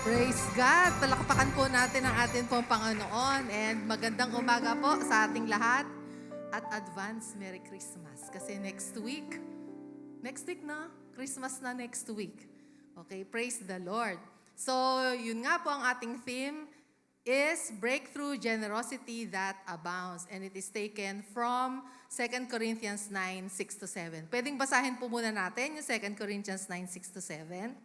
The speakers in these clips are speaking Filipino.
Praise God! Palakpakan po natin ang atin pong Panginoon and magandang umaga po sa ating lahat at advance Merry Christmas. Kasi next week na, Christmas na next week. Okay, praise the Lord. So, yun nga po ang ating theme is Breakthrough Generosity That Abounds and it is taken from 2 Corinthians 9, 6-7. Pwedeng basahin po muna natin yung 2 Corinthians 9, 6-7.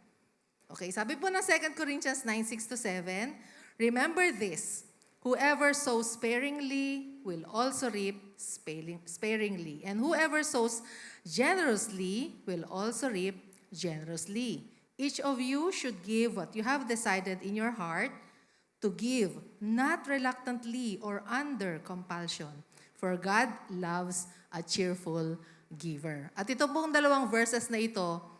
Okay, sabi po ng 2 Corinthians 9, 6-7, remember this, whoever sows sparingly will also reap sparingly, and whoever sows generously will also reap generously. Each of you should give what you have decided in your heart to give, not reluctantly or under compulsion, for God loves a cheerful giver. At ito pong dalawang verses na ito,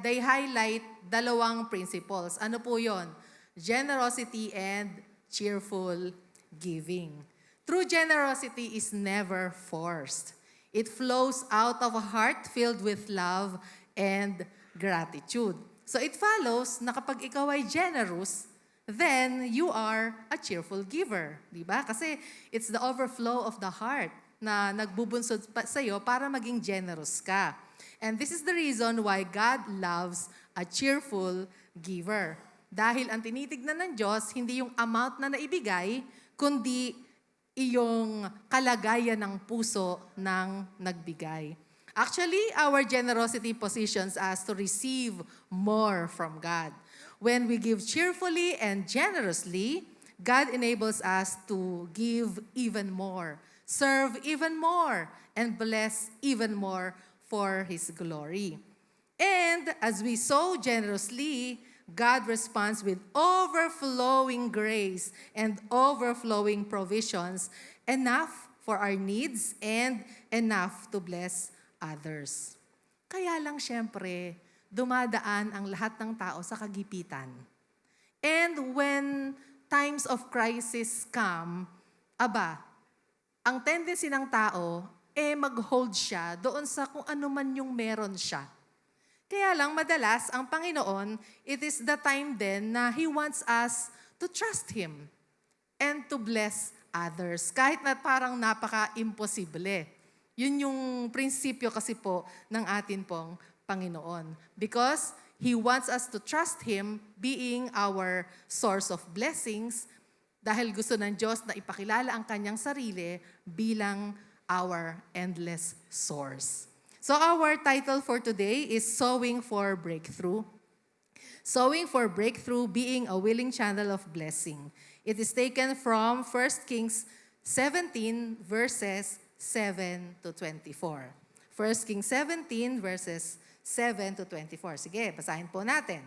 they highlight dalawang principles. Ano po yon? Generosity and cheerful giving. True generosity is never forced. It flows out of a heart filled with love and gratitude. So it follows na kapag ikaw ay generous, then you are a cheerful giver. Diba? Kasi it's the overflow of the heart na nagbubunsod sa iyo para maging generous ka. And this is the reason why God loves a cheerful giver. Dahil ang tinitignan ng Diyos, hindi yung amount na naibigay, kundi iyong kalagayan ng puso ng nagbigay. Actually, our generosity positions us to receive more from God. When we give cheerfully and generously, God enables us to give even more, serve even more, and bless even more for His glory. And as we sow generously, God responds with overflowing grace and overflowing provisions, enough for our needs and enough to bless others. Kaya lang syempre, dumadaan ang lahat ng tao sa kagipitan. And when times of crisis come, ang tendency ng tao, mag-hold siya doon sa kung ano man yung meron siya. Kaya lang, madalas, ang Panginoon, it is the time then na He wants us to trust Him and to bless others. Kahit na parang napaka-imposible. Yun yung prinsipyo kasi po ng atin pong Panginoon. Because He wants us to trust Him being our source of blessings dahil gusto ng Diyos na ipakilala ang Kanyang sarili bilang our endless source. So our title for today is Sowing for Breakthrough. Sowing for Breakthrough, being a willing channel of blessing. It is taken from 1 Kings 17 verses 7-24. 1 Kings 17 verses 7-24. Sige, basahin po natin.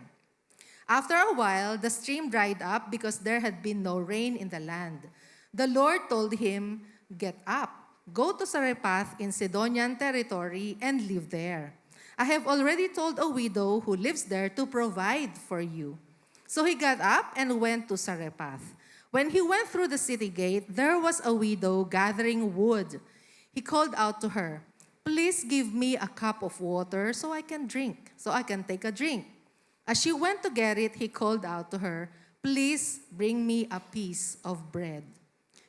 After a while, the stream dried up because there had been no rain in the land. The Lord told him, "Get up. Go to Sarephath in Sidonian territory and live there. I have already told a widow who lives there to provide for you." So he got up and went to Sarephath. When he went through the city gate, there was a widow gathering wood. He called out to her, "Please give me a cup of water so I can take a drink." As she went to get it, he called out to her, "Please bring me a piece of bread."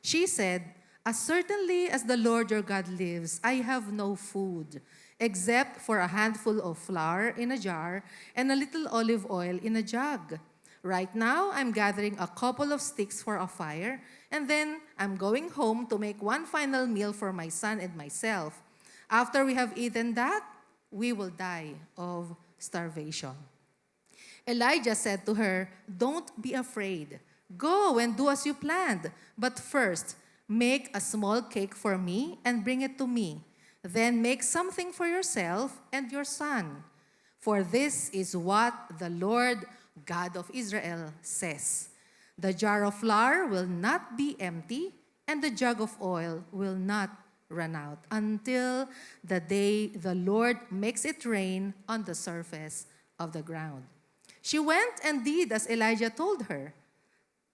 She said, "As certainly as the Lord your God lives, I have no food, except for a handful of flour in a jar and a little olive oil in a jug. Right now, I'm gathering a couple of sticks for a fire, and then I'm going home to make one final meal for my son and myself. After we have eaten that, we will die of starvation." Elijah said to her, "Don't be afraid. Go and do as you planned, but first, make a small cake for me and bring it to me. Then make something for yourself and your son. For this is what the Lord God of Israel says. The jar of flour will not be empty, and the jug of oil will not run out until the day the Lord makes it rain on the surface of the ground." She went and did as Elijah told her.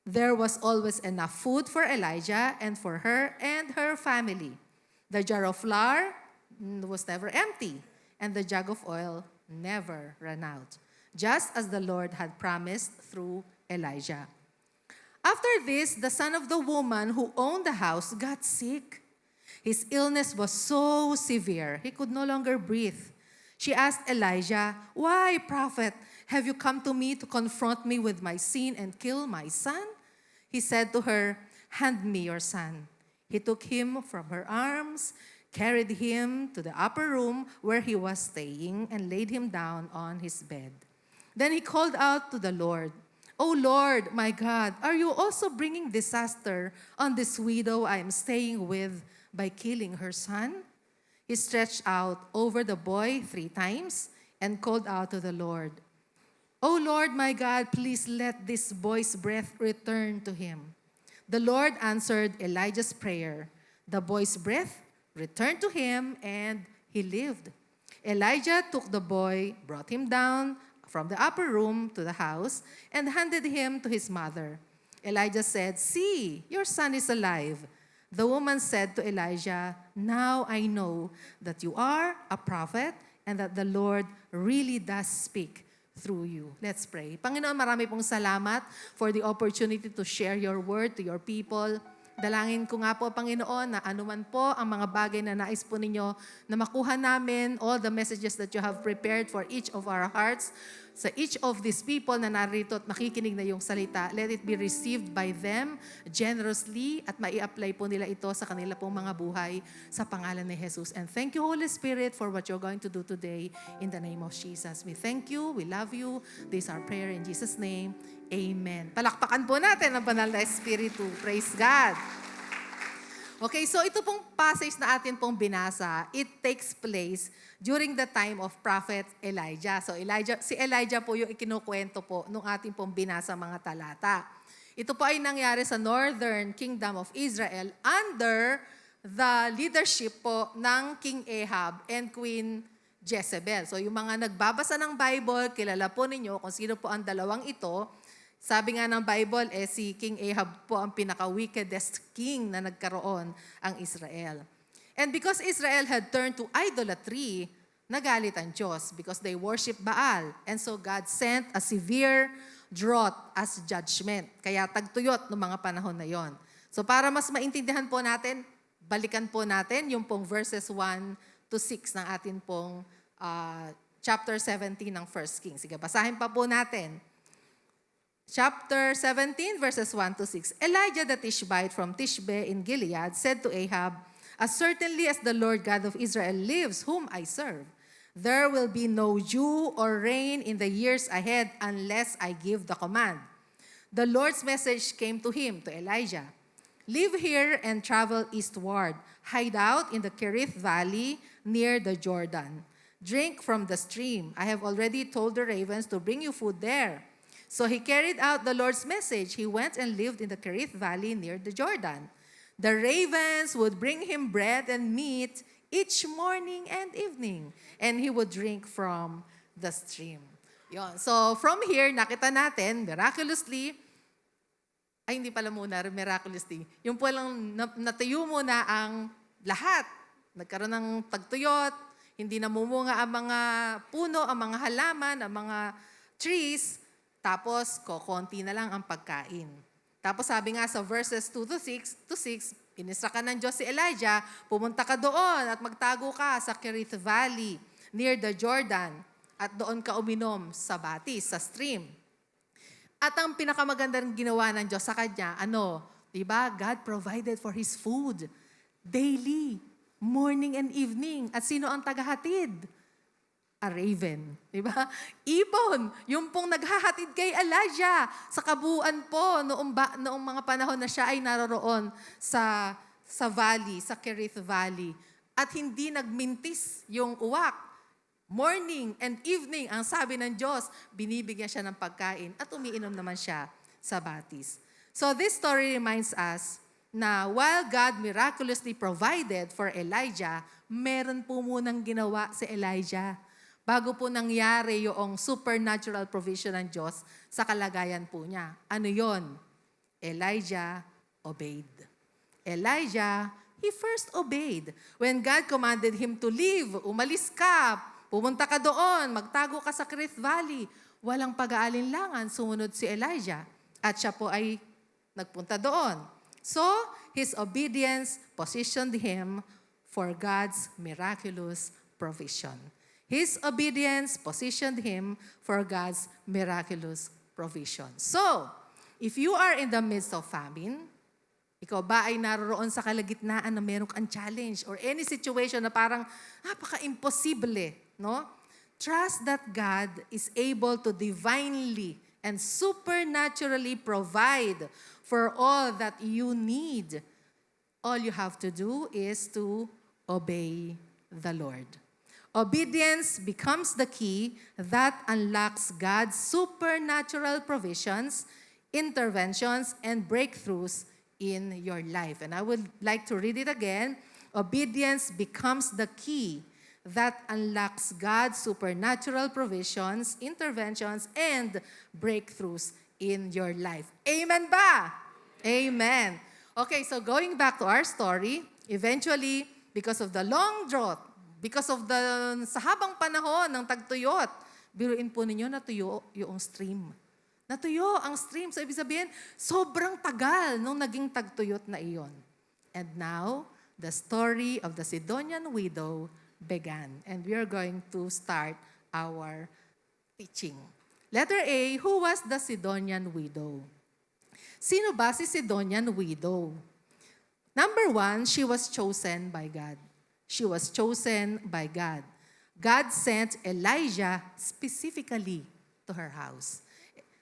There was always enough food for Elijah and for her and her family. The jar of flour was never empty, and the jug of oil never ran out. just as the Lord had promised through Elijah. After this, the son of the woman who owned the house got sick. His illness was so severe, he could no longer breathe. She asked Elijah, "Why, prophet, have you come to me to confront me with my sin and kill my son?" He said to her, "Hand me your son." He took him from her arms, carried him to the upper room where he was staying, and laid him down on his bed. Then he called out to the Lord, "O Lord, my God, are you also bringing disaster on this widow I am staying with by killing her son?" He stretched out over the boy 3 times and called out to the Lord, "O Lord, my God, please let this boy's breath return to him." The Lord answered Elijah's prayer. The boy's breath returned to him, and he lived. Elijah took the boy, brought him down from the upper room to the house, and handed him to his mother. Elijah said, "See, your son is alive." The woman said to Elijah, "Now I know that you are a prophet and that the Lord really does speak through you." Let's pray. Panginoon, marami pong salamat for the opportunity to share your word to your people. Dalangin ko nga po, Panginoon, na anuman po ang mga bagay na nais po ninyo na makuha namin, all the messages that you have prepared for each of our hearts, sa each of these people na narito at makikinig na yung salita, let it be received by them generously at mai-apply po nila ito sa kanila pong mga buhay sa pangalan ni Jesus. And thank you, Holy Spirit, for what you're going to do today in the name of Jesus. We thank you, we love you. This is our prayer in Jesus' name. Amen. Palakpakan po natin ang banal na Espiritu. Praise God. Okay, so ito pong passage na atin pong binasa, it takes place during the time of Prophet Elijah. So si Elijah po yung ikinukwento po nung ating pong binasa mga talata. Ito po ay nangyari sa Northern Kingdom of Israel under the leadership po ng King Ahab and Queen Jezebel. So yung mga nagbabasa ng Bible, kilala po ninyo kung sino po ang dalawang ito. Sabi nga ng Bible, si King Ahab po ang pinaka-wickedest king na nagkaroon ang Israel. And because Israel had turned to idolatry, nagalit ang Diyos because they worship Baal. And so God sent a severe drought as judgment. Kaya tagtuyot ng mga panahon na yon. So para mas maintindihan po natin, balikan po natin yung pong verses 1 to 6 ng atin pong chapter 17 ng 1 Kings. Sige, basahin pa po natin. Chapter 17, verses 1 to 6. Elijah the Tishbite from Tishbe in Gilead said to Ahab, "As certainly as the Lord God of Israel lives, whom I serve, there will be no dew or rain in the years ahead unless I give the command." The Lord's message came to him, to Elijah. "Live here and travel eastward. Hide out in the Kerith Valley near the Jordan. Drink from the stream. I have already told the ravens to bring you food there." So he carried out the Lord's message. He went and lived in the Kerith Valley near the Jordan. The ravens would bring him bread and meat each morning and evening, and he would drink from the stream. Yon. So from here, nakita natin, miraculously, ay hindi pala muna, miraculously, yung po lang natuyo muna ang lahat. Nagkaroon ng pagtuyot, hindi namumunga ang mga puno, ang mga halaman, ang mga trees. Tapos, kokonti na lang ang pagkain. Tapos sabi nga sa verses 2 to 6, inisrakan ng Diyos si Elijah, pumunta ka doon at magtago ka sa Kerith Valley near the Jordan at doon ka uminom sa batis, sa stream. At ang pinakamagandang ginawa ng Diyos sa kanya, diba? God provided for His food daily, morning and evening. At sino ang tagahatid? A raven, di ba? Ibon, yung pong naghahatid kay Elijah sa kabuuan po noong mga panahon na siya ay naroroon sa valley, sa Kerith Valley. At hindi nagmintis yung uwak. Morning and evening, ang sabi ng Diyos, binibigyan siya ng pagkain at umiinom naman siya sa batis. So this story reminds us na while God miraculously provided for Elijah, meron po munang ginawa si Elijah bago po nangyari yung supernatural provision ng Diyos sa kalagayan po niya. Ano yon? Elijah obeyed. Elijah, he first obeyed. When God commanded him to leave, umalis ka, pumunta ka doon, magtago ka sa Crith Valley. Walang pag-aalinlangan, sumunod si Elijah. At siya po ay nagpunta doon. So, his obedience positioned him for God's miraculous provision. His obedience positioned him for God's miraculous provision. So, if you are in the midst of famine, ikaw ba ay naroon sa kalagitnaan na meron kang challenge or any situation na parang napaka-imposible, no? Trust that God is able to divinely and supernaturally provide for all that you need. All you have to do is to obey the Lord. Obedience becomes the key that unlocks God's supernatural provisions, interventions, and breakthroughs in your life. And I would like to read it again. Obedience becomes the key that unlocks God's supernatural provisions, interventions, and breakthroughs in your life. Amen ba? Amen. Okay, so going back to our story, eventually, because of the long drought, because of sa habang panahon ng tagtuyot, biruin po ninyo natuyo yung stream. Natuyo ang stream. So, ibig sabihin, sobrang tagal nung naging tagtuyot na iyon. And now, the story of the Sidonian widow began. And we are going to start our teaching. Letter A, who was the Sidonian widow? Sino ba si Sidonian widow? Number 1, she was chosen by God. She was chosen by God. God sent Elijah specifically to her house.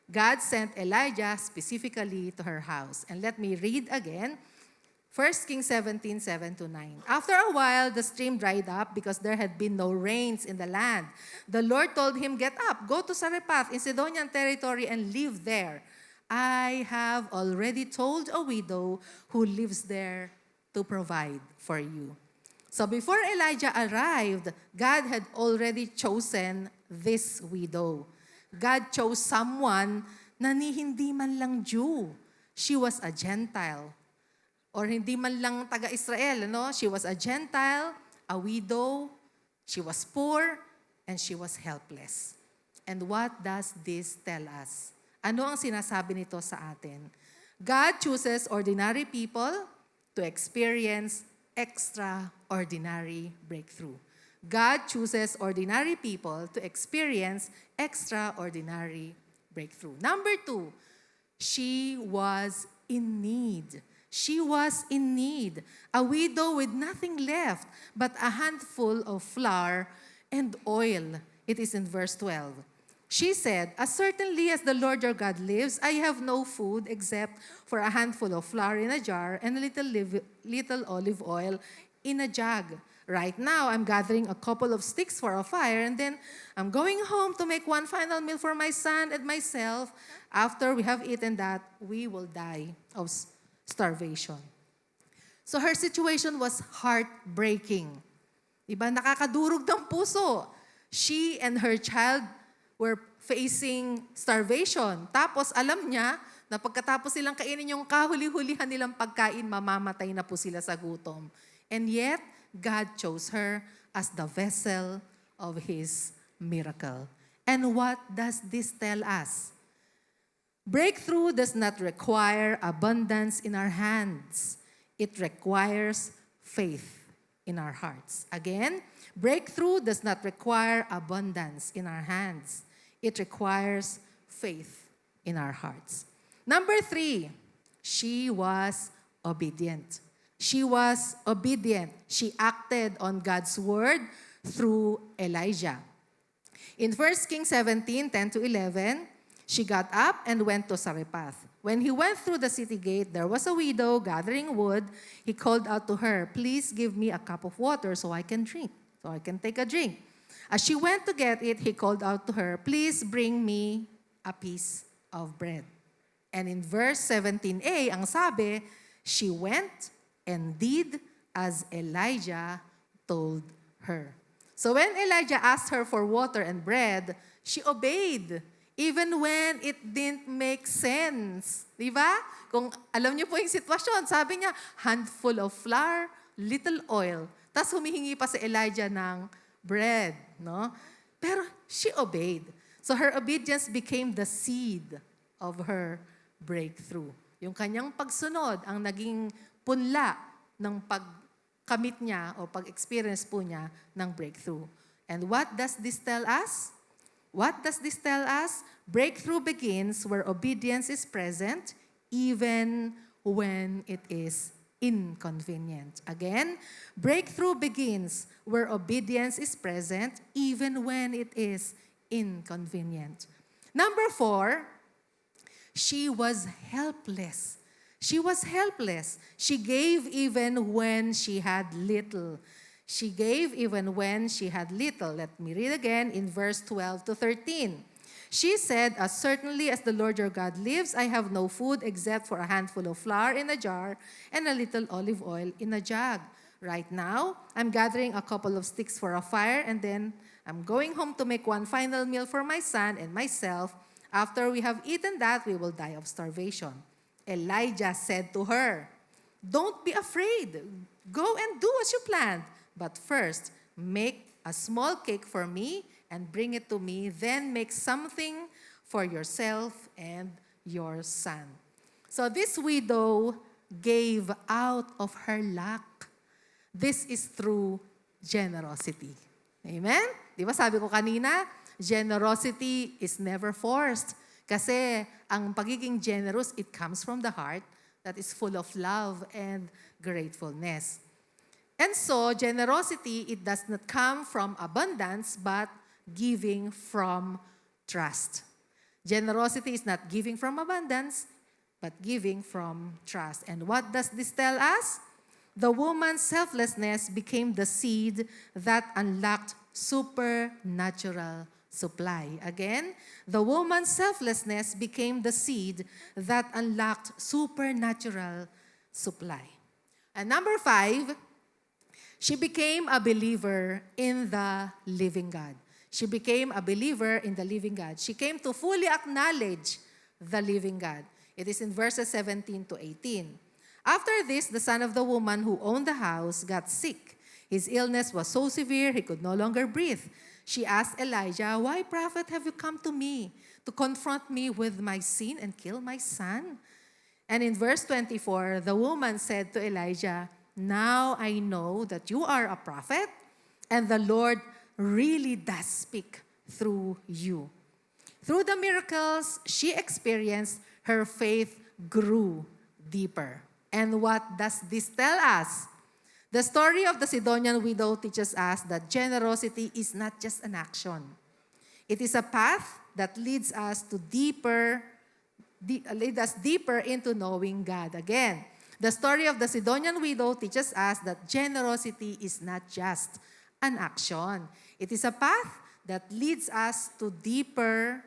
God sent Elijah specifically to her house. And let me read again, 1 Kings 17, 7-9. After a while, the stream dried up because there had been no rains in the land. The Lord told him, get up, go to Sarephath in Sidonian territory and live there. I have already told a widow who lives there to provide for you. So before Elijah arrived, God had already chosen this widow. God chose someone na hindi man lang Jew. She was a Gentile. Or hindi man lang taga-Israel, no? She was a Gentile, a widow, she was poor, and she was helpless. And what does this tell us? Ano ang sinasabi nito sa atin? God chooses ordinary people to experience extraordinary breakthrough. God chooses ordinary people to experience extraordinary breakthrough. Number 2, she was in need. She was in need. A widow with nothing left but a handful of flour and oil. It is in verse 12. She said, as certainly as the Lord your God lives, I have no food except for a handful of flour in a jar and a little olive oil in a jug. Right now, I'm gathering a couple of sticks for a fire, and then I'm going home to make one final meal for my son and myself. After we have eaten that, we will die of starvation. So her situation was heartbreaking. Diba? Nakakadurog ng puso. She and her child were facing starvation. Tapos alam niya na pagkatapos silang kainin yung kahuli-hulihan nilang pagkain, mamamatay na po sila sa gutom. And yet, God chose her as the vessel of His miracle. And what does this tell us? Breakthrough does not require abundance in our hands. It requires faith in our hearts. Again, breakthrough does not require abundance in our hands. It requires faith in our hearts. Number 3, she was obedient. She was obedient. She acted on God's word through Elijah. In 1 Kings 17, 10-11, she got up and went to Sarephath. When he went through the city gate, there was a widow gathering wood. He called out to her, please give me a cup of water so I can drink, so I can take a drink. As she went to get it, he called out to her, please bring me a piece of bread. And in verse 17a, ang sabi, she went and did as Elijah told her. So when Elijah asked her for water and bread, she obeyed, even when it didn't make sense. Di ba? Kung alam niyo po yung sitwasyon, sabi niya, handful of flour, little oil. Tapos humihingi pa si Elijah ng bread, no? Pero she obeyed. So her obedience became the seed of her breakthrough. Yung kanyang pagsunod ang naging punla ng pagkamit niya o pag-experience po niya ng breakthrough. And what does this tell us? What does this tell us? Breakthrough begins where obedience is present, even when it is inconvenient. Again, breakthrough begins where obedience is present, even when it is inconvenient. Number 4, she was helpless. She was helpless. She gave even when she had little. She gave even when she had little. Let me read again in verse 12 to 13. She said, "As certainly as the Lord your God lives, I have no food except for a handful of flour in a jar and a little olive oil in a jug. Right now, I'm gathering a couple of sticks for a fire, and then I'm going home to make one final meal for my son and myself. After we have eaten that, we will die of starvation." Elijah said to her, "Don't be afraid. Go and do as you planned. But first, make a small cake for me and bring it to me. Then make something for yourself and your son." So this widow gave out of her lack. This is through generosity. Amen? Di ba sabi ko kanina, generosity is never forced. Kasi ang pagiging generous, it comes from the heart that is full of love and gratefulness. And so, generosity, it does not come from abundance, but giving from trust. Generosity is not giving from abundance, but giving from trust. And what does this tell us? The woman's selflessness became the seed that unlocked supernatural supply. Again, the woman's selflessness became the seed that unlocked supernatural supply. And number 5, she became a believer in the living God. She became a believer in the living God. She came to fully acknowledge the living God. It is in verses 17 to 18. After this, the son of the woman who owned the house got sick. His illness was so severe he could no longer breathe. She asked Elijah, "Why, prophet, have you come to me to confront me with my sin and kill my son?" And in verse 24, the woman said to Elijah, "Now I know that you are a prophet, and the Lord really does speak through you." Through the miracles she experienced, her faith grew deeper. And what does this tell us? The story of the Sidonian widow teaches us that generosity is not just an action. It is a path that leads us deeper into knowing God. Again, the story of the Sidonian widow teaches us that generosity is not just an action. It is a path that leads us deeper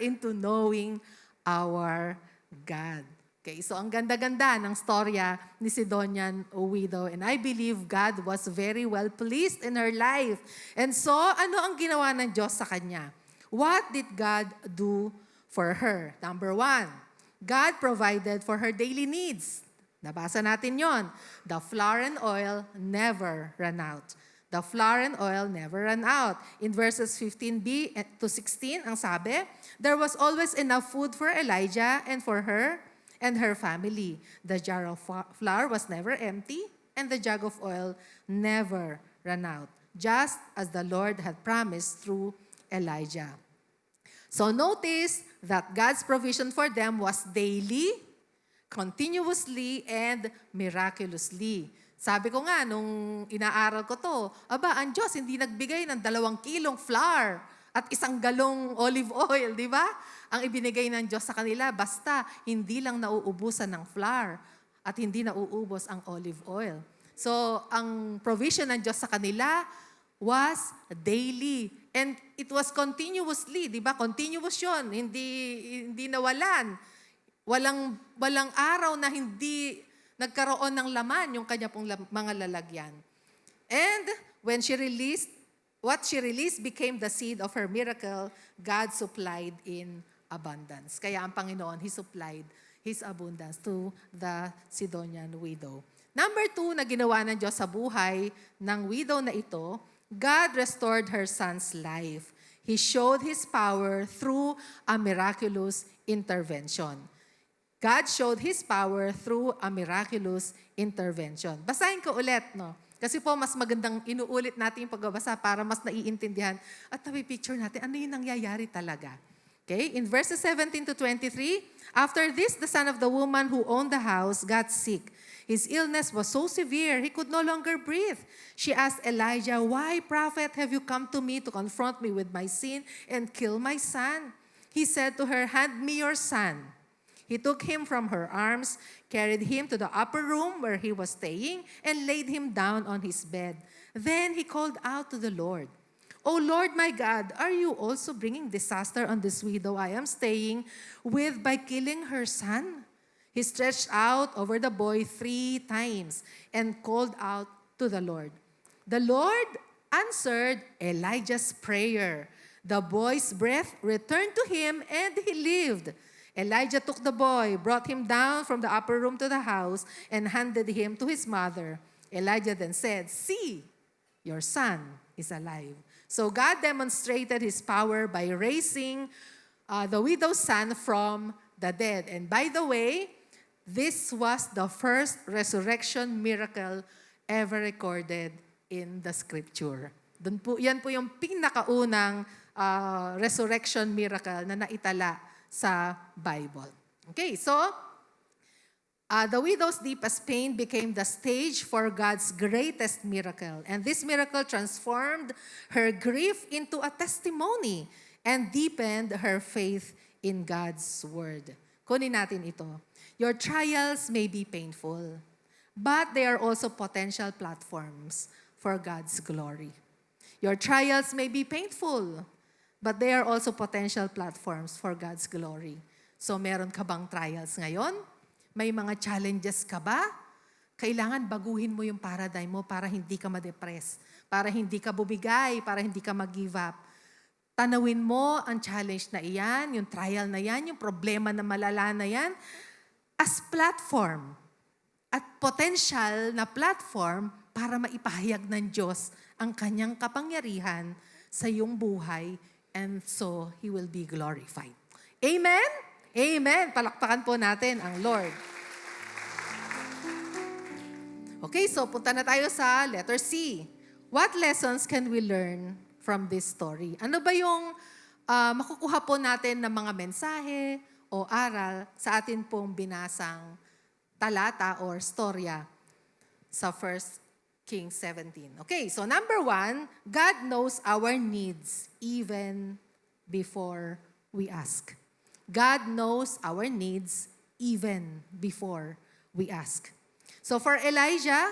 into knowing our God. Okay, so ang ganda-ganda ng storya ni Sidonian widow, and I believe God was very well pleased in her life. And so, ano ang ginawa ng Diyos sa kanya? What did God do for her? Number 1, God provided for her daily needs. Nabasa natin yon. The flour and oil never ran out. The flour and oil never ran out. In verses 15b to 16, ang sabi, there was always enough food for Elijah and for her and her family. The jar of flour was never empty, and the jug of oil never ran out, just as the Lord had promised through Elijah. So notice that God's provision for them was daily, continuously, and miraculously. Sabi ko nga, nung inaaral ko to, ang Diyos hindi nagbigay ng 2 kilong flour at 1 galong olive oil, di ba? Ang ibinigay ng Diyos sa kanila, basta hindi lang nauubusan ng flour at hindi nauubos ang olive oil. So, ang provision ng Diyos sa kanila was daily. And it was continuously, di ba? Continuous yun, hindi nawalan. Walang araw na hindi nagkaroon ng laman yung kanya pong mga lalagyan. And when she released, what she released became the seed of her miracle. God supplied in abundance. Kaya ang Panginoon, He supplied His abundance to the Sidonian widow. Number 2 na ginawa ng Diyos sa buhay ng widow na ito God restored her son's life. He showed His power through a miraculous intervention. God showed His power through a miraculous intervention. Basahin ko ulit, no? Kasi po, mas magandang inuulit natin yung pagbabasa para mas naiintindihan at picture natin ano yung nangyayari talaga. Okay? In verses 17 to 23, after this, the son of the woman who owned the house got sick. His illness was so severe, he could no longer breathe. She asked Elijah, "Why, prophet, have you come to me to confront me with my sin and kill my son?" He said to her, "Hand me your son." He took him from her arms, carried him to the upper room where he was staying, and laid him down on his bed. Then he called out to the Lord, "O Lord my God, are you also bringing disaster on this widow I am staying with by killing her son?" He stretched out over the boy 3 times and called out to the Lord. The Lord answered Elijah's prayer. The boy's breath returned to him and he lived. Elijah took the boy, brought him down from the upper room to the house, and handed him to his mother. Elijah then said, "See, your son is alive." So God demonstrated His power by raising the widow's son from the dead. And by the way, this was the first resurrection miracle ever recorded in the Scripture. Yan po yung pinakaunang resurrection miracle na naitala sa Bible. Okay, so the widow's deepest pain became the stage for God's greatest miracle. And this miracle transformed her grief into a testimony and deepened her faith in God's word. Kunin natin ito. Your trials may be painful, but they are also potential platforms for God's glory. Your trials may be painful, but they are also potential platforms for God's glory. So meron ka bang trials ngayon? May mga challenges ka ba? Kailangan baguhin mo yung paradigm mo para hindi ka ma-depress, para hindi ka bubigay, para hindi ka mag-give up. Tanawin mo ang challenge na iyan, yung trial na yan, yung problema na malala na yan, as platform at potential na platform para maipahayag ng Diyos ang kanyang kapangyarihan sa iyong buhay, and so He will be glorified. Amen? Amen. Palakpakan po natin ang Lord. Okay, so punta na tayo sa letter C. What lessons can we learn from this story? Ano ba yung makukuha po natin ng mga mensahe o aral sa atin pong binasang talata or storya sa 1 Kings 17? Okay, so number 1, God knows our needs even before we ask. God knows our needs even before we ask. So for Elijah,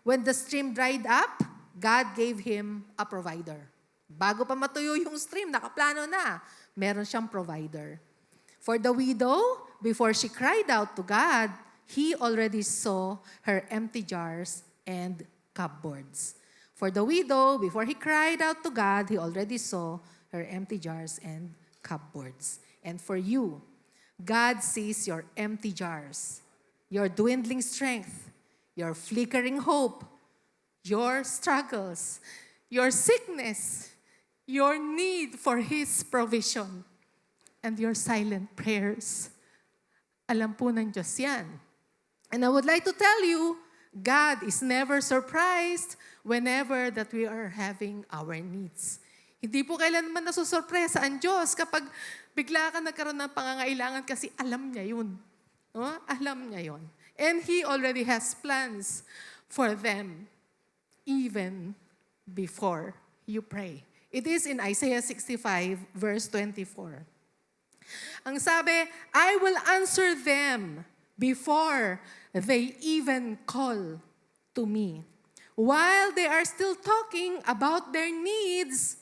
when the stream dried up, God gave him a provider. Bago pa matuyo yung stream, nakaplano na, meron siyang provider. For the widow, before she cried out to God, He already saw her empty jars and cupboards. For the widow, before he cried out to God, he already saw her empty jars and cupboards. And for you, God sees your empty jars, your dwindling strength, your flickering hope, your struggles, your sickness, your need for His provision, and your silent prayers. Alam po ng Diyos yan. And I would like to tell you, God is never surprised whenever that we are having our needs. Hindi po kailanman nasusurpresa ang Diyos kapag bigla ka nagkaroon ng pangangailangan kasi alam niya yun. No? Alam niya yun. And He already has plans for them even before you pray. It is in Isaiah 65 verse 24. Ang sabi, I will answer them before they even call to me. While they are still talking about their needs,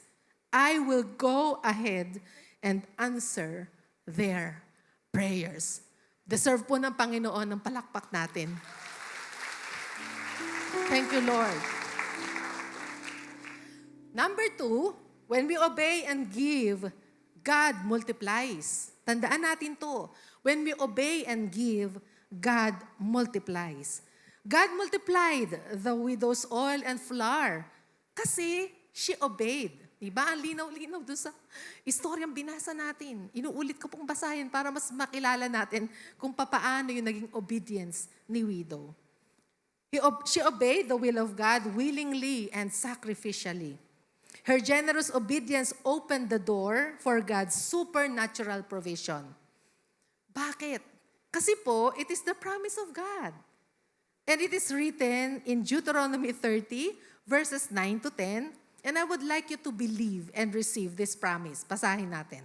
I will go ahead and answer their prayers. Deserve po ng Panginoon ng palakpak natin. Thank you, Lord. Number 2, when we obey and give, God multiplies. Tandaan natin to. When we obey and give, God multiplies. God multiplied the widow's oil and flour kasi she obeyed. Diba? Ang linaw-linaw doon sa istoryang binasa natin. Inuulit ko pong basahin para mas makilala natin kung papaano yung naging obedience ni widow. She obeyed the will of God willingly and sacrificially. Her generous obedience opened the door for God's supernatural provision. Bakit? Kasi po, it is the promise of God. And it is written in Deuteronomy 30, verses 9 to 10, and I would like you to believe and receive this promise. Basahin natin.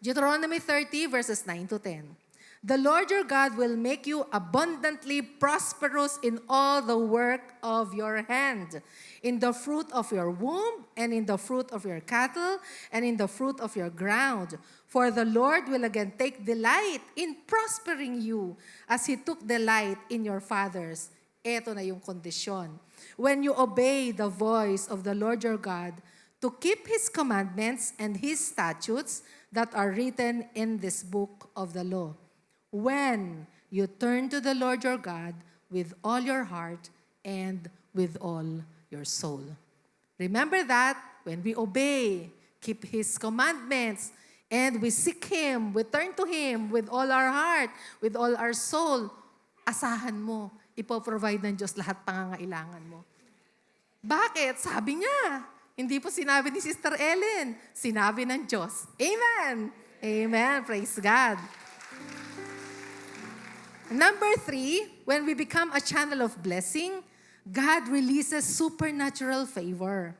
Deuteronomy 30, verses 9 to 10. The Lord your God will make you abundantly prosperous in all the work of your hand, in the fruit of your womb, and in the fruit of your cattle, and in the fruit of your ground. For the Lord will again take delight in prospering you as He took delight in your fathers. Ito na yung kondisyon. When you obey the voice of the Lord your God to keep His commandments and His statutes that are written in this book of the law. When you turn to the Lord your God with all your heart and with all your soul. Remember that when we obey, keep His commandments, and we seek Him, we turn to Him with all our heart, with all our soul, asahan mo, ipoprovide ng Diyos lahat pangangailangan mo. Bakit? Sabi niya. Hindi po sinabi ni Sister Ellen. Sinabi ng Diyos. Amen. Amen. Praise God. Number 3, when we become a channel of blessing, God releases supernatural favor.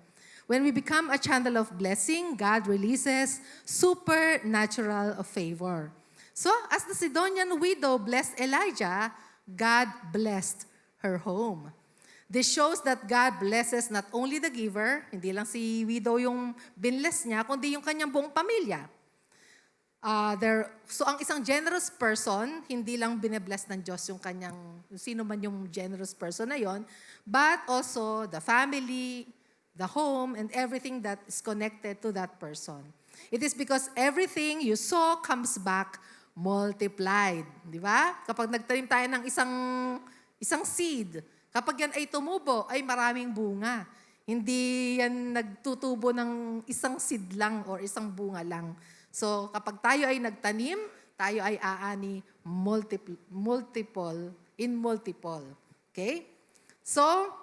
When we become a channel of blessing, God releases supernatural favor. So, as the Sidonian widow blessed Elijah, God blessed her home. This shows that God blesses not only the giver, hindi lang si widow yung binless niya, kundi yung kanyang buong pamilya. So ang isang generous person, hindi lang bine-bless ng Diyos yung kanyang, sino man yung generous person na yon, but also the family, the home, and everything that is connected to that person. It is because everything you sow comes back multiplied. Di ba? Kapag nagtanim tayo ng isang seed, kapag yan ay tumubo, ay maraming bunga. Hindi yan nagtutubo ng isang seed lang or isang bunga lang. So, kapag tayo ay nagtanim, tayo ay aani multiple. Okay? So,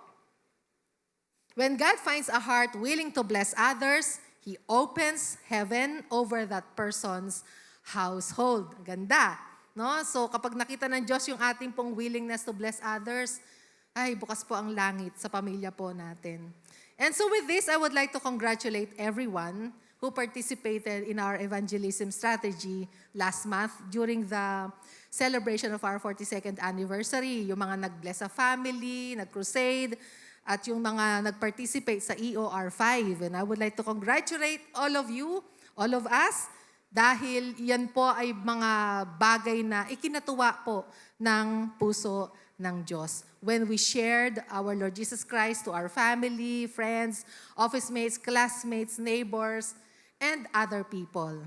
when God finds a heart willing to bless others, He opens heaven over that person's household. Ganda. No? So, kapag nakita ng Diyos yung ating pong willingness to bless others, ay, bukas po ang langit sa pamilya po natin. And so with this, I would like to congratulate everyone who participated in our evangelism strategy last month during the celebration of our 42nd anniversary. Yung mga nag-bless a family, nag-crusade, at yung mga nag-participate sa EOR 5. And I would like to congratulate all of you, all of us, dahil yan po ay mga bagay na ikinatuwa po ng puso ng Diyos. When we shared our Lord Jesus Christ to our family, friends, office mates, classmates, neighbors, and other people.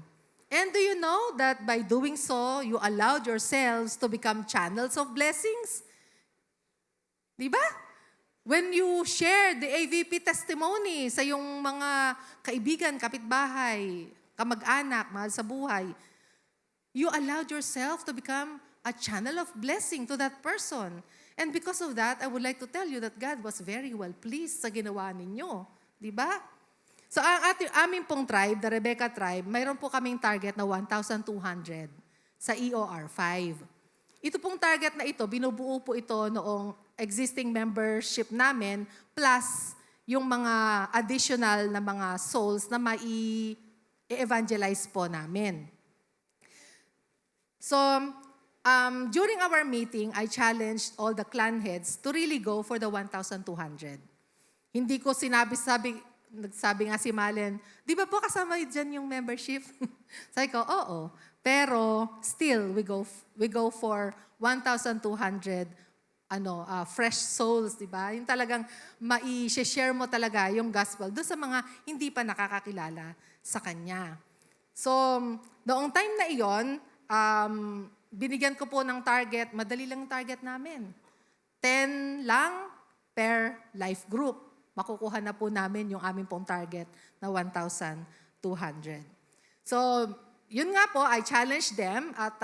And do you know that by doing so, you allowed yourselves to become channels of blessings? Di ba? When you share the AVP testimony sa iyong mga kaibigan, kapitbahay, kamag-anak, mahal sa buhay, you allowed yourself to become a channel of blessing to that person. And because of that, I would like to tell you that God was very well pleased sa ginawa ninyo. Di ba? So ang aming pong tribe, the Rebecca tribe, mayroon po kaming target na 1,200 sa EOR 5. Ito pong target na ito, binubuo po ito noong existing membership namin plus yung mga additional na mga souls na mai-evangelize po namin. So, during our meeting, I challenged all the clan heads to really go for the 1,200. Hindi ko nagsabi nga si Malen, di ba po kasama dyan yung membership? Sabi ko, oo. Pero still, we go for 1,200 fresh souls, di ba? Yung talagang mai-share mo talaga yung gospel doon sa mga hindi pa nakakakilala sa Kanya. So, noong time na iyon, binigyan ko po ng target, madali lang target namin. 10 lang per life group. makukuha na po namin yung aming pong target na 1,200. So, yun nga po, I challenged them at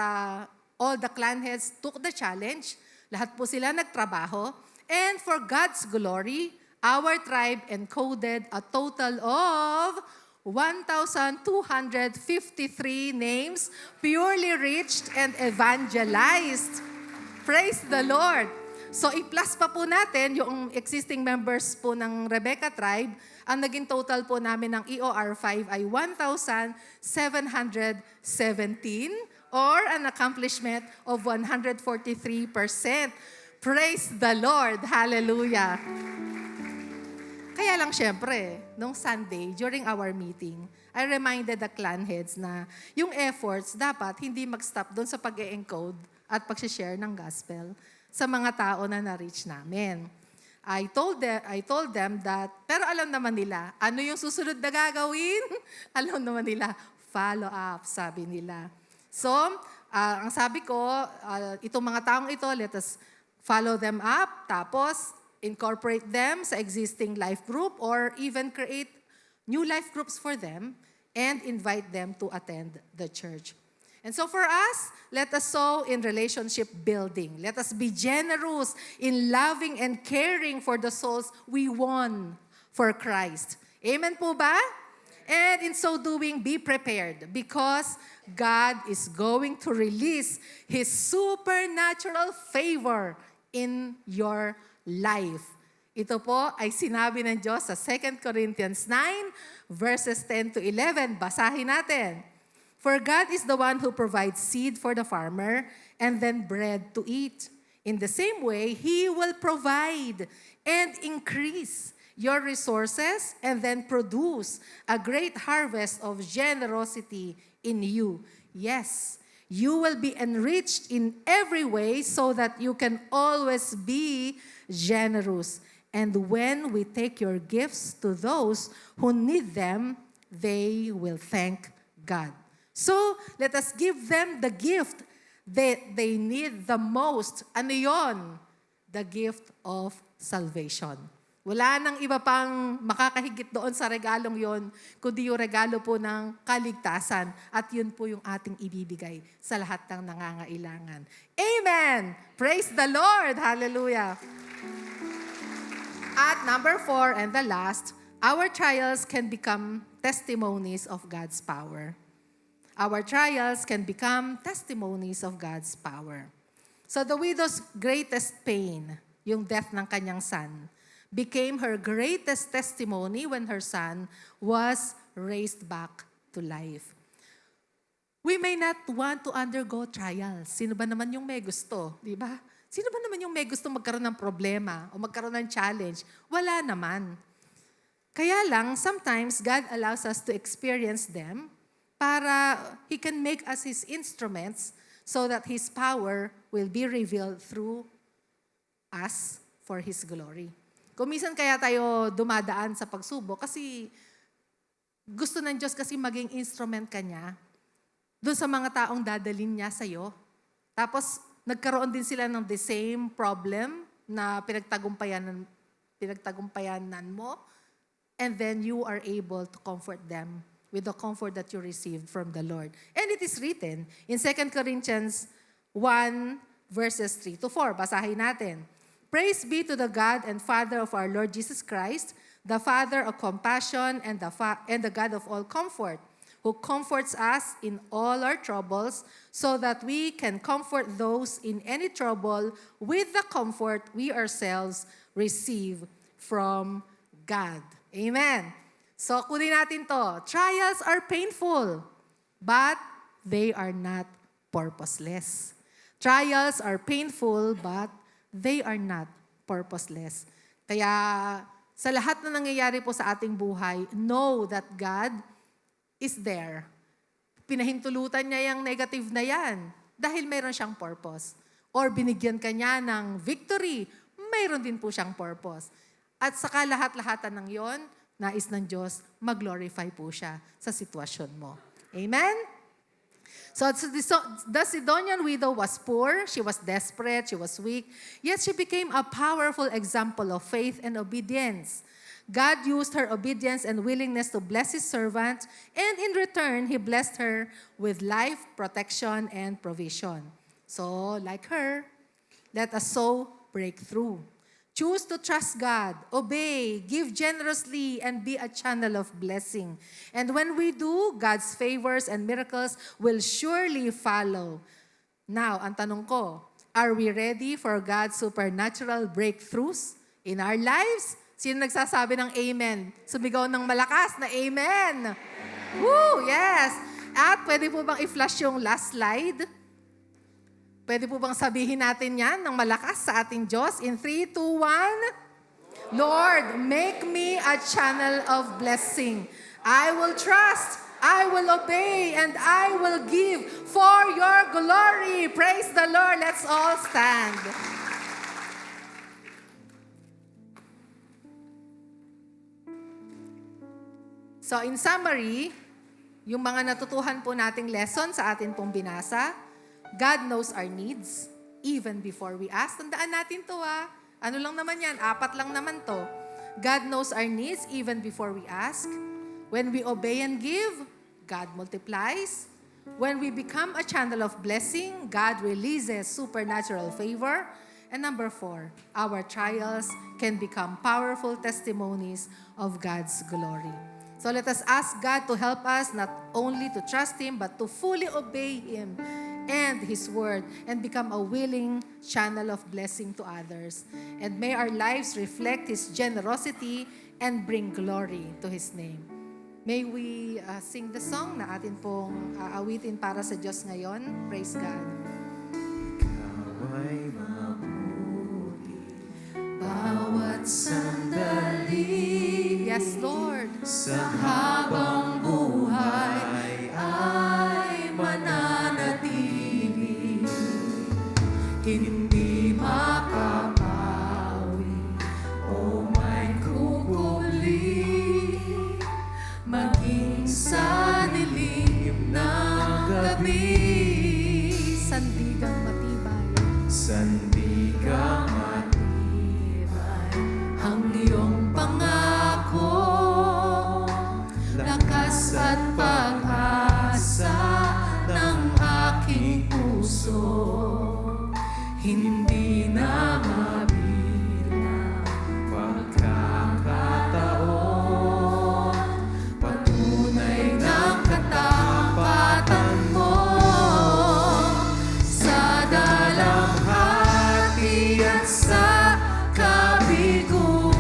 all the clan heads took the challenge. Lahat po sila nagtrabaho. And for God's glory, our tribe encoded a total of 1,253 names purely reached and evangelized. Praise the Lord! So, i-plus pa po natin yung existing members po ng Rebecca tribe. Ang naging total po namin ng EOR5 ay 1,717 or an accomplishment of 143%. Praise the Lord! Hallelujah! Kaya lang syempre, nung Sunday, during our meeting, I reminded the clan heads na yung efforts dapat hindi mag-stop doon sa pag-e-encode at pag-share ng gospel sa mga tao na na-reach namin. I told them that, pero alam naman nila, ano yung susunod na gagawin? Alam naman nila, follow up, sabi nila. So, ang sabi ko, itong mga taong ito, let us follow them up, tapos incorporate them sa existing life group or even create new life groups for them and invite them to attend the church. And so for us, let us sow in relationship building. Let us be generous in loving and caring for the souls we won for Christ. Amen po ba? And in so doing, be prepared because God is going to release His supernatural favor in your life. Ito po ay sinabi ng Diyos sa 2 Corinthians 9, verses 10 to 11. Basahin natin. For God is the one who provides seed for the farmer and then bread to eat. In the same way, He will provide and increase your resources and then produce a great harvest of generosity in you. Yes, you will be enriched in every way so that you can always be generous. And when we take your gifts to those who need them, they will thank God. So, let us give them the gift that they need the most. Ano yon? The gift of salvation. Wala nang iba pang makakahigit doon sa regalong yon, kundi yung regalo po ng kaligtasan. At yun po yung ating ibibigay sa lahat ng nangangailangan. Amen! Praise the Lord! Hallelujah! At number 4 and the last, our trials can become testimonies of God's power. Our trials can become testimonies of God's power. So the widow's greatest pain, yung death ng kanyang son, became her greatest testimony when her son was raised back to life. We may not want to undergo trials. Sino ba naman yung may gusto? Di ba? Sino ba naman yung may gusto magkaroon ng problema o magkaroon ng challenge? Wala naman. Kaya lang, sometimes God allows us to experience them para He can make us His instruments so that His power will be revealed through us for His glory. Kung minsan kaya tayo dumadaan sa pagsubok kasi gusto ng Diyos kasi maging instrument ka niya doon sa mga taong dadalhin niya sa'yo. Tapos nagkaroon din sila ng the same problem na pinagtagumpayanan mo, and then you are able to comfort them with the comfort that you received from the Lord. And it is written in 2 Corinthians 1, verses 3 to 4. Basahin natin. Praise be to the God and Father of our Lord Jesus Christ, the Father of compassion and the God of all comfort, who comforts us in all our troubles, so that we can comfort those in any trouble with the comfort we ourselves receive from God. Amen. So, kunin natin to. Trials are painful, but they are not purposeless. Trials are painful, but they are not purposeless. Kaya, sa lahat na nangyayari po sa ating buhay, know that God is there. Pinahintulutan niya yung negative na yan dahil mayroon siyang purpose. Or binigyan ka niya ng victory, mayroon din po siyang purpose. At saka lahat-lahatan ng yon, nais ng Diyos, mag-glorify po siya sa sitwasyon mo. Amen? So the Sidonian widow was poor, she was desperate, she was weak, yet she became a powerful example of faith and obedience. God used her obedience and willingness to bless His servant, and in return, He blessed her with life, protection, and provision. So, like her, let us so break through. Choose to trust God, obey, give generously, and be a channel of blessing. And when we do, God's favors and miracles will surely follow. Now, ang tanong ko, are we ready for God's supernatural breakthroughs in our lives? Sino nagsasabi ng amen? Sumigaw ng malakas na amen. Woo, yes. At pwede po bang i-flash yung last slide? Pwede po bang sabihin natin yan ng malakas sa ating Diyos? In 3, 2, 1. Lord, make me a channel of blessing. I will trust, I will obey, and I will give for your glory. Praise the Lord. Let's all stand. So in summary, yung mga natutuhan po nating lesson sa atin pong binasa, God knows our needs even before we ask. Tandaan natin to Ano lang naman yan? 4 lang naman to. God knows our needs even before we ask. When we obey and give, God multiplies. When we become a channel of blessing, God releases supernatural favor. And number 4, our trials can become powerful testimonies of God's glory. So let us ask God to help us not only to trust Him, but to fully obey Him and His Word and become a willing channel of blessing to others. And may our lives reflect His generosity and bring glory to His name. May we sing the song na atin pong aawitin para sa Diyos ngayon. Praise God. Ikaw ay mabuti Bawat sandali. Yes, Lord. sa habang buhay ay mananatili. hindi makapawi o may kukuli Maging sa dilim ng gabi. sandigang matibay. Sandigang matibay Ang iyong pangako, lakas at pag-asa ng aking puso. Hindi na mabilang pagkakataon, patunay ng katapatan mo sa dalamhati at sa kabiguan,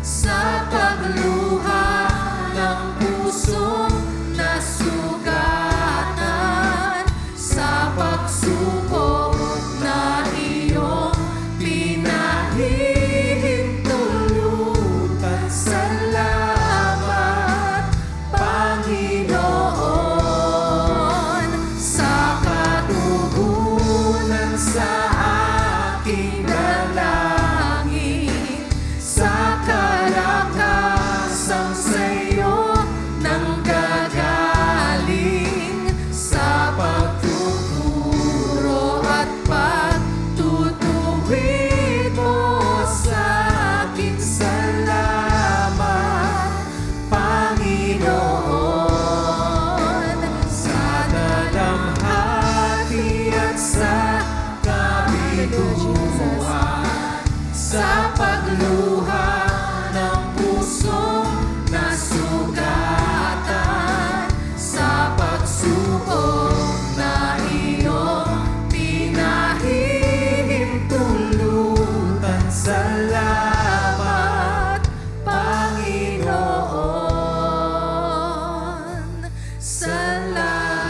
sa pagluha ng pusong nasugatan, sa pagsubok na iyong pinahihintulutan. Salamat, Panginoon, sa katugunan sa aking dalangin, sa kalakasang sa'yo nanggagaling, sa pagtuturo at pagtutuwid mo sa akin. Salamat, Panginoon, sa dalamhati at sa kabiguan, sa pagluha ng pusong nasugatan, sa pagsubok na iyong pinahihintulutan. Salamat, Panginoon. Salamat.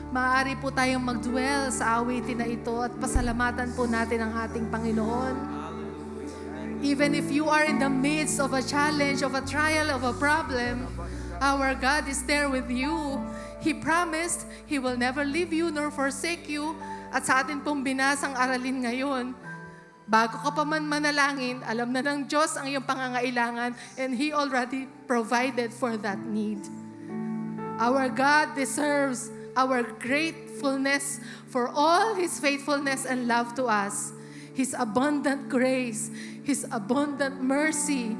Maaari po tayong mag-dwell sa awitin na ito at pasalamatan po natin ang ating Panginoon. Even if you are in the midst of a challenge, of a trial, of a problem, our God is there with you. He promised He will never leave you nor forsake you. At sa atin pong binasang aralin ngayon, bago ka pa man manalangin, alam na ng Diyos ang iyong pangangailangan and He already provided for that need. Our God deserves our gratefulness for all His faithfulness and love to us. His abundant grace, His abundant mercy.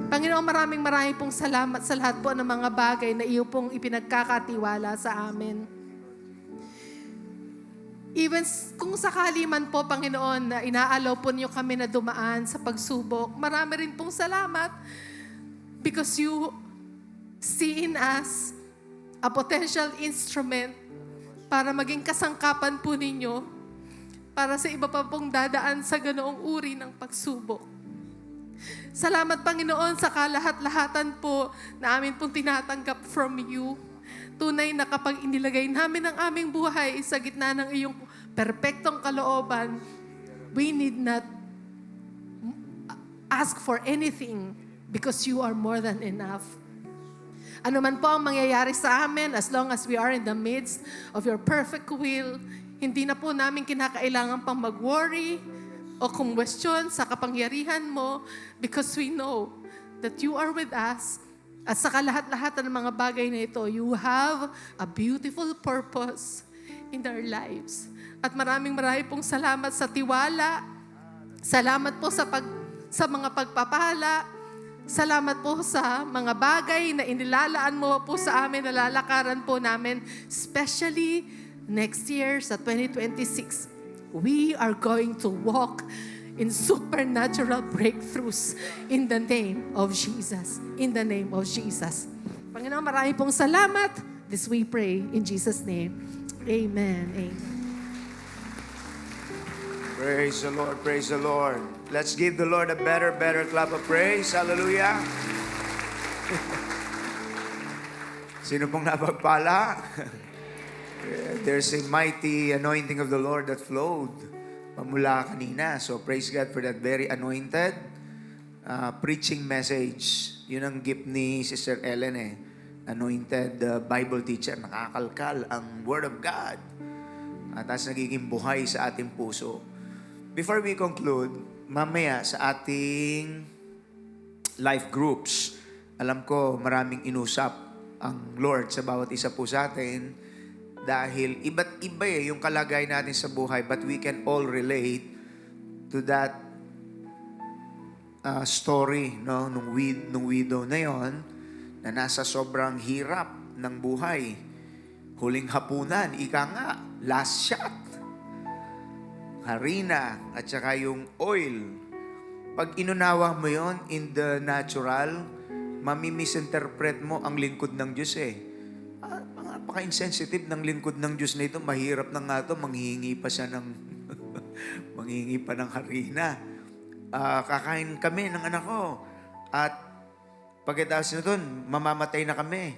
Panginoon, maraming pong salamat sa lahat po ng mga bagay na iyo pong ipinagkakatiwala sa amin. Even kung sakali man po, Panginoon, na inaalaw po niyo kami na dumaan sa pagsubok, marami rin pong salamat because you see in us a potential instrument para maging kasangkapan po ninyo para sa iba pa pong dadaan sa ganoong uri ng pagsubok. Salamat, Panginoon, sa kalahat-lahatan po na amin pong tinatanggap from you. Tunay na kapag inilagay namin ang aming buhay sa gitna ng iyong perpektong kalooban, we need not ask for anything because you are more than enough. Ano man po ang mangyayari sa amin, as long as we are in the midst of your perfect will, hindi na po namin kinakailangan pang mag-worry o kumwestiyon sa kapangyarihan mo because we know that you are with us. At sa kalahat-lahat ng mga bagay na ito, you have a beautiful purpose in our lives. At maraming pong salamat sa tiwala. Salamat po sa mga pagpapala. Salamat po sa mga bagay na inilalaan mo po sa amin, nalalakaran po namin, especially next year sa 2026. We are going to walk in supernatural breakthroughs in the name of Jesus. In the name of Jesus. Panginoon, marami pong salamat. This we pray in Jesus' name. Amen. Amen. Praise the Lord, praise the Lord. Let's give the Lord a better clap of praise. Hallelujah. Sino pong napagpala? There's a mighty anointing of the Lord that flowed pamula kanina. So praise God for that very anointed preaching message. Yun ang gift ni Sister Ellen eh. Anointed Bible teacher. Nakakalkal ang Word of God. At tapos nagiging buhay sa ating puso. Before we conclude, mamaya sa ating life groups, alam ko maraming inusap ang Lord sa bawat isa po sa atin dahil iba't iba yung kalagayan natin sa buhay, but we can all relate to that story, no, nung widow na yon na nasa sobrang hirap ng buhay. Huling hapunan, ika nga, last shot. Harina at saka yung oil. Pag inunawa mo yon in the natural, mamimisinterpret mo ang lingkod ng Diyos eh. Napaka-insensitive ng lingkod ng Diyos na ito. Mahirap na nga ito, manghihingi pa siya ng manghihingi pa ng harina. Kakain kami ng anak ko. At pagkatapos na doon, mamamatay na kami.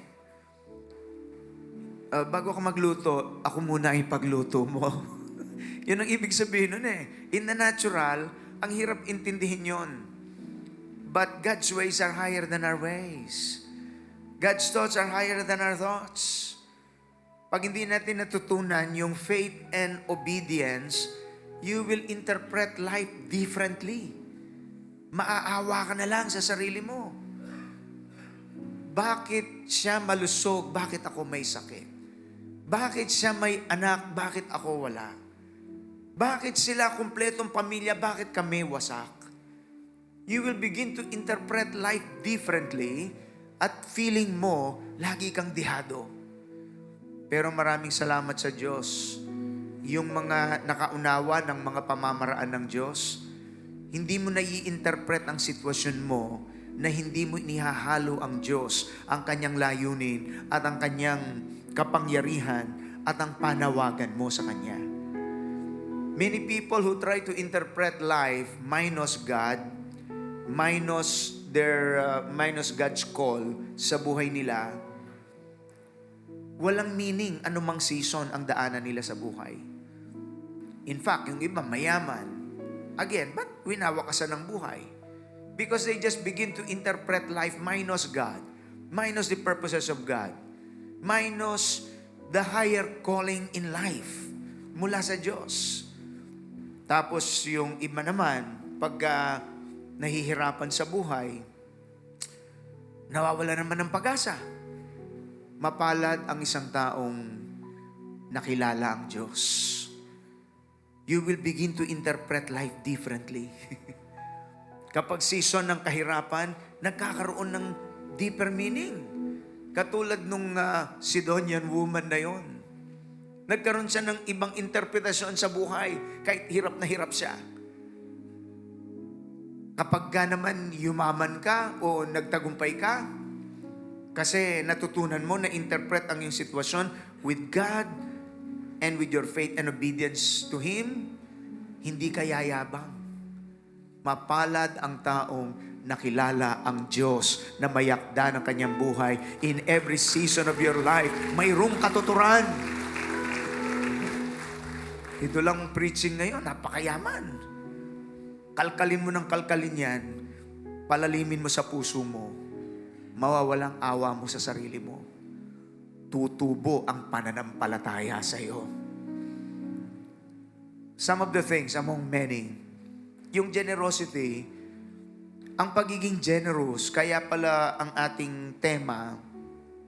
Bago ako magluto, ako muna ang pagluto mo. Yun ang ibig sabihin nun eh. In the natural, ang hirap intindihin yun. But God's ways are higher than our ways. God's thoughts are higher than our thoughts. Pag hindi natin natutunan yung faith and obedience, you will interpret life differently. Maaawa ka na lang sa sarili mo. Bakit siya malusog? Bakit ako may sakit? Bakit siya may anak? Bakit ako wala? Bakit sila kumpletong pamilya? Bakit kami wasak? You will begin to interpret life differently at feeling mo, lagi kang dihado. Pero maraming salamat sa Diyos. Yung mga nakaunawa ng mga pamamaraan ng Diyos, hindi mo na i-interpret ang sitwasyon mo na hindi mo inihahalo ang Diyos, ang kanyang layunin at ang kanyang kapangyarihan at ang panawagan mo sa Kanya. Many people who try to interpret life minus God, minus God's call sa buhay nila, walang meaning anumang season ang daanan nila sa buhay. In fact, yung iba mayaman, again, ba't winawakasan ng buhay? Because they just begin to interpret life minus God, minus the purposes of God, minus the higher calling in life mula sa Diyos. Tapos yung iba naman, pag nahihirapan sa buhay, nawawala naman ng pag-asa. Mapalad ang isang taong nakilala ang Diyos. you will begin to interpret life differently. Kapag season ng kahirapan, nagkakaroon ng deeper meaning. Katulad nung Sidonian woman na yon. Nagkaroon siya ng ibang interpretasyon sa buhay, kahit hirap na hirap siya. Kapag naman yumaman ka o nagtagumpay ka, kasi natutunan mo na interpret ang iyong sitwasyon with God and with your faith and obedience to Him, hindi ka yayabang. Mapalad ang taong nakilala ang Diyos na mayakda ng kanyang buhay in every season of your life. Mayroong katuturan. Ito lang preaching ngayon, napakayaman. Kalkalin mo ng kalkalin yan, palalimin mo sa puso mo, mawawalang awa mo sa sarili mo. Tutubo ang pananampalataya sa iyo. Some of the things among many, yung generosity, ang pagiging generous, kaya pala ang ating tema,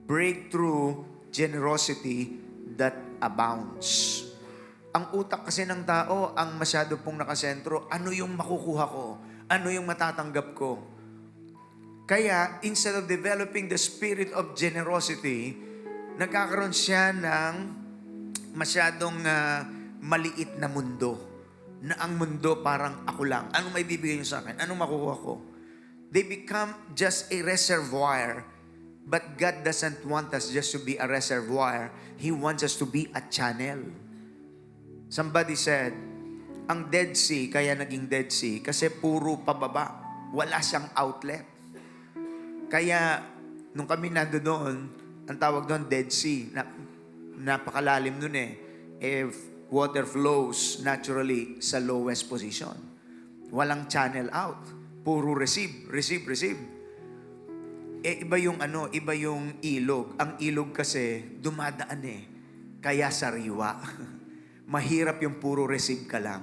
breakthrough generosity that abounds. Ang utak kasi ng tao, ang masyado pong nakasentro, ano yung makukuha ko? Ano yung matatanggap ko? Kaya, instead of developing the spirit of generosity, nagkakaroon siya ng masyadong maliit na mundo. Na ang mundo parang ako lang. Anong may bibigay niyo sa akin? Anong makukuha ko? They become just a reservoir. But God doesn't want us just to be a reservoir. He wants us to be a channel. Somebody said, ang Dead Sea, kaya naging Dead Sea, kasi puro pababa. Wala siyang outlet. Kaya, nung kami nandoon, ang tawag doon, Dead Sea. Napakalalim nun eh. Water flows naturally sa lowest position. Walang channel out. Puro receive, receive, receive. Iba yung iba yung ilog. Ang ilog kasi, dumadaan eh. Kaya sariwa. Mahirap yung puro receive ka lang.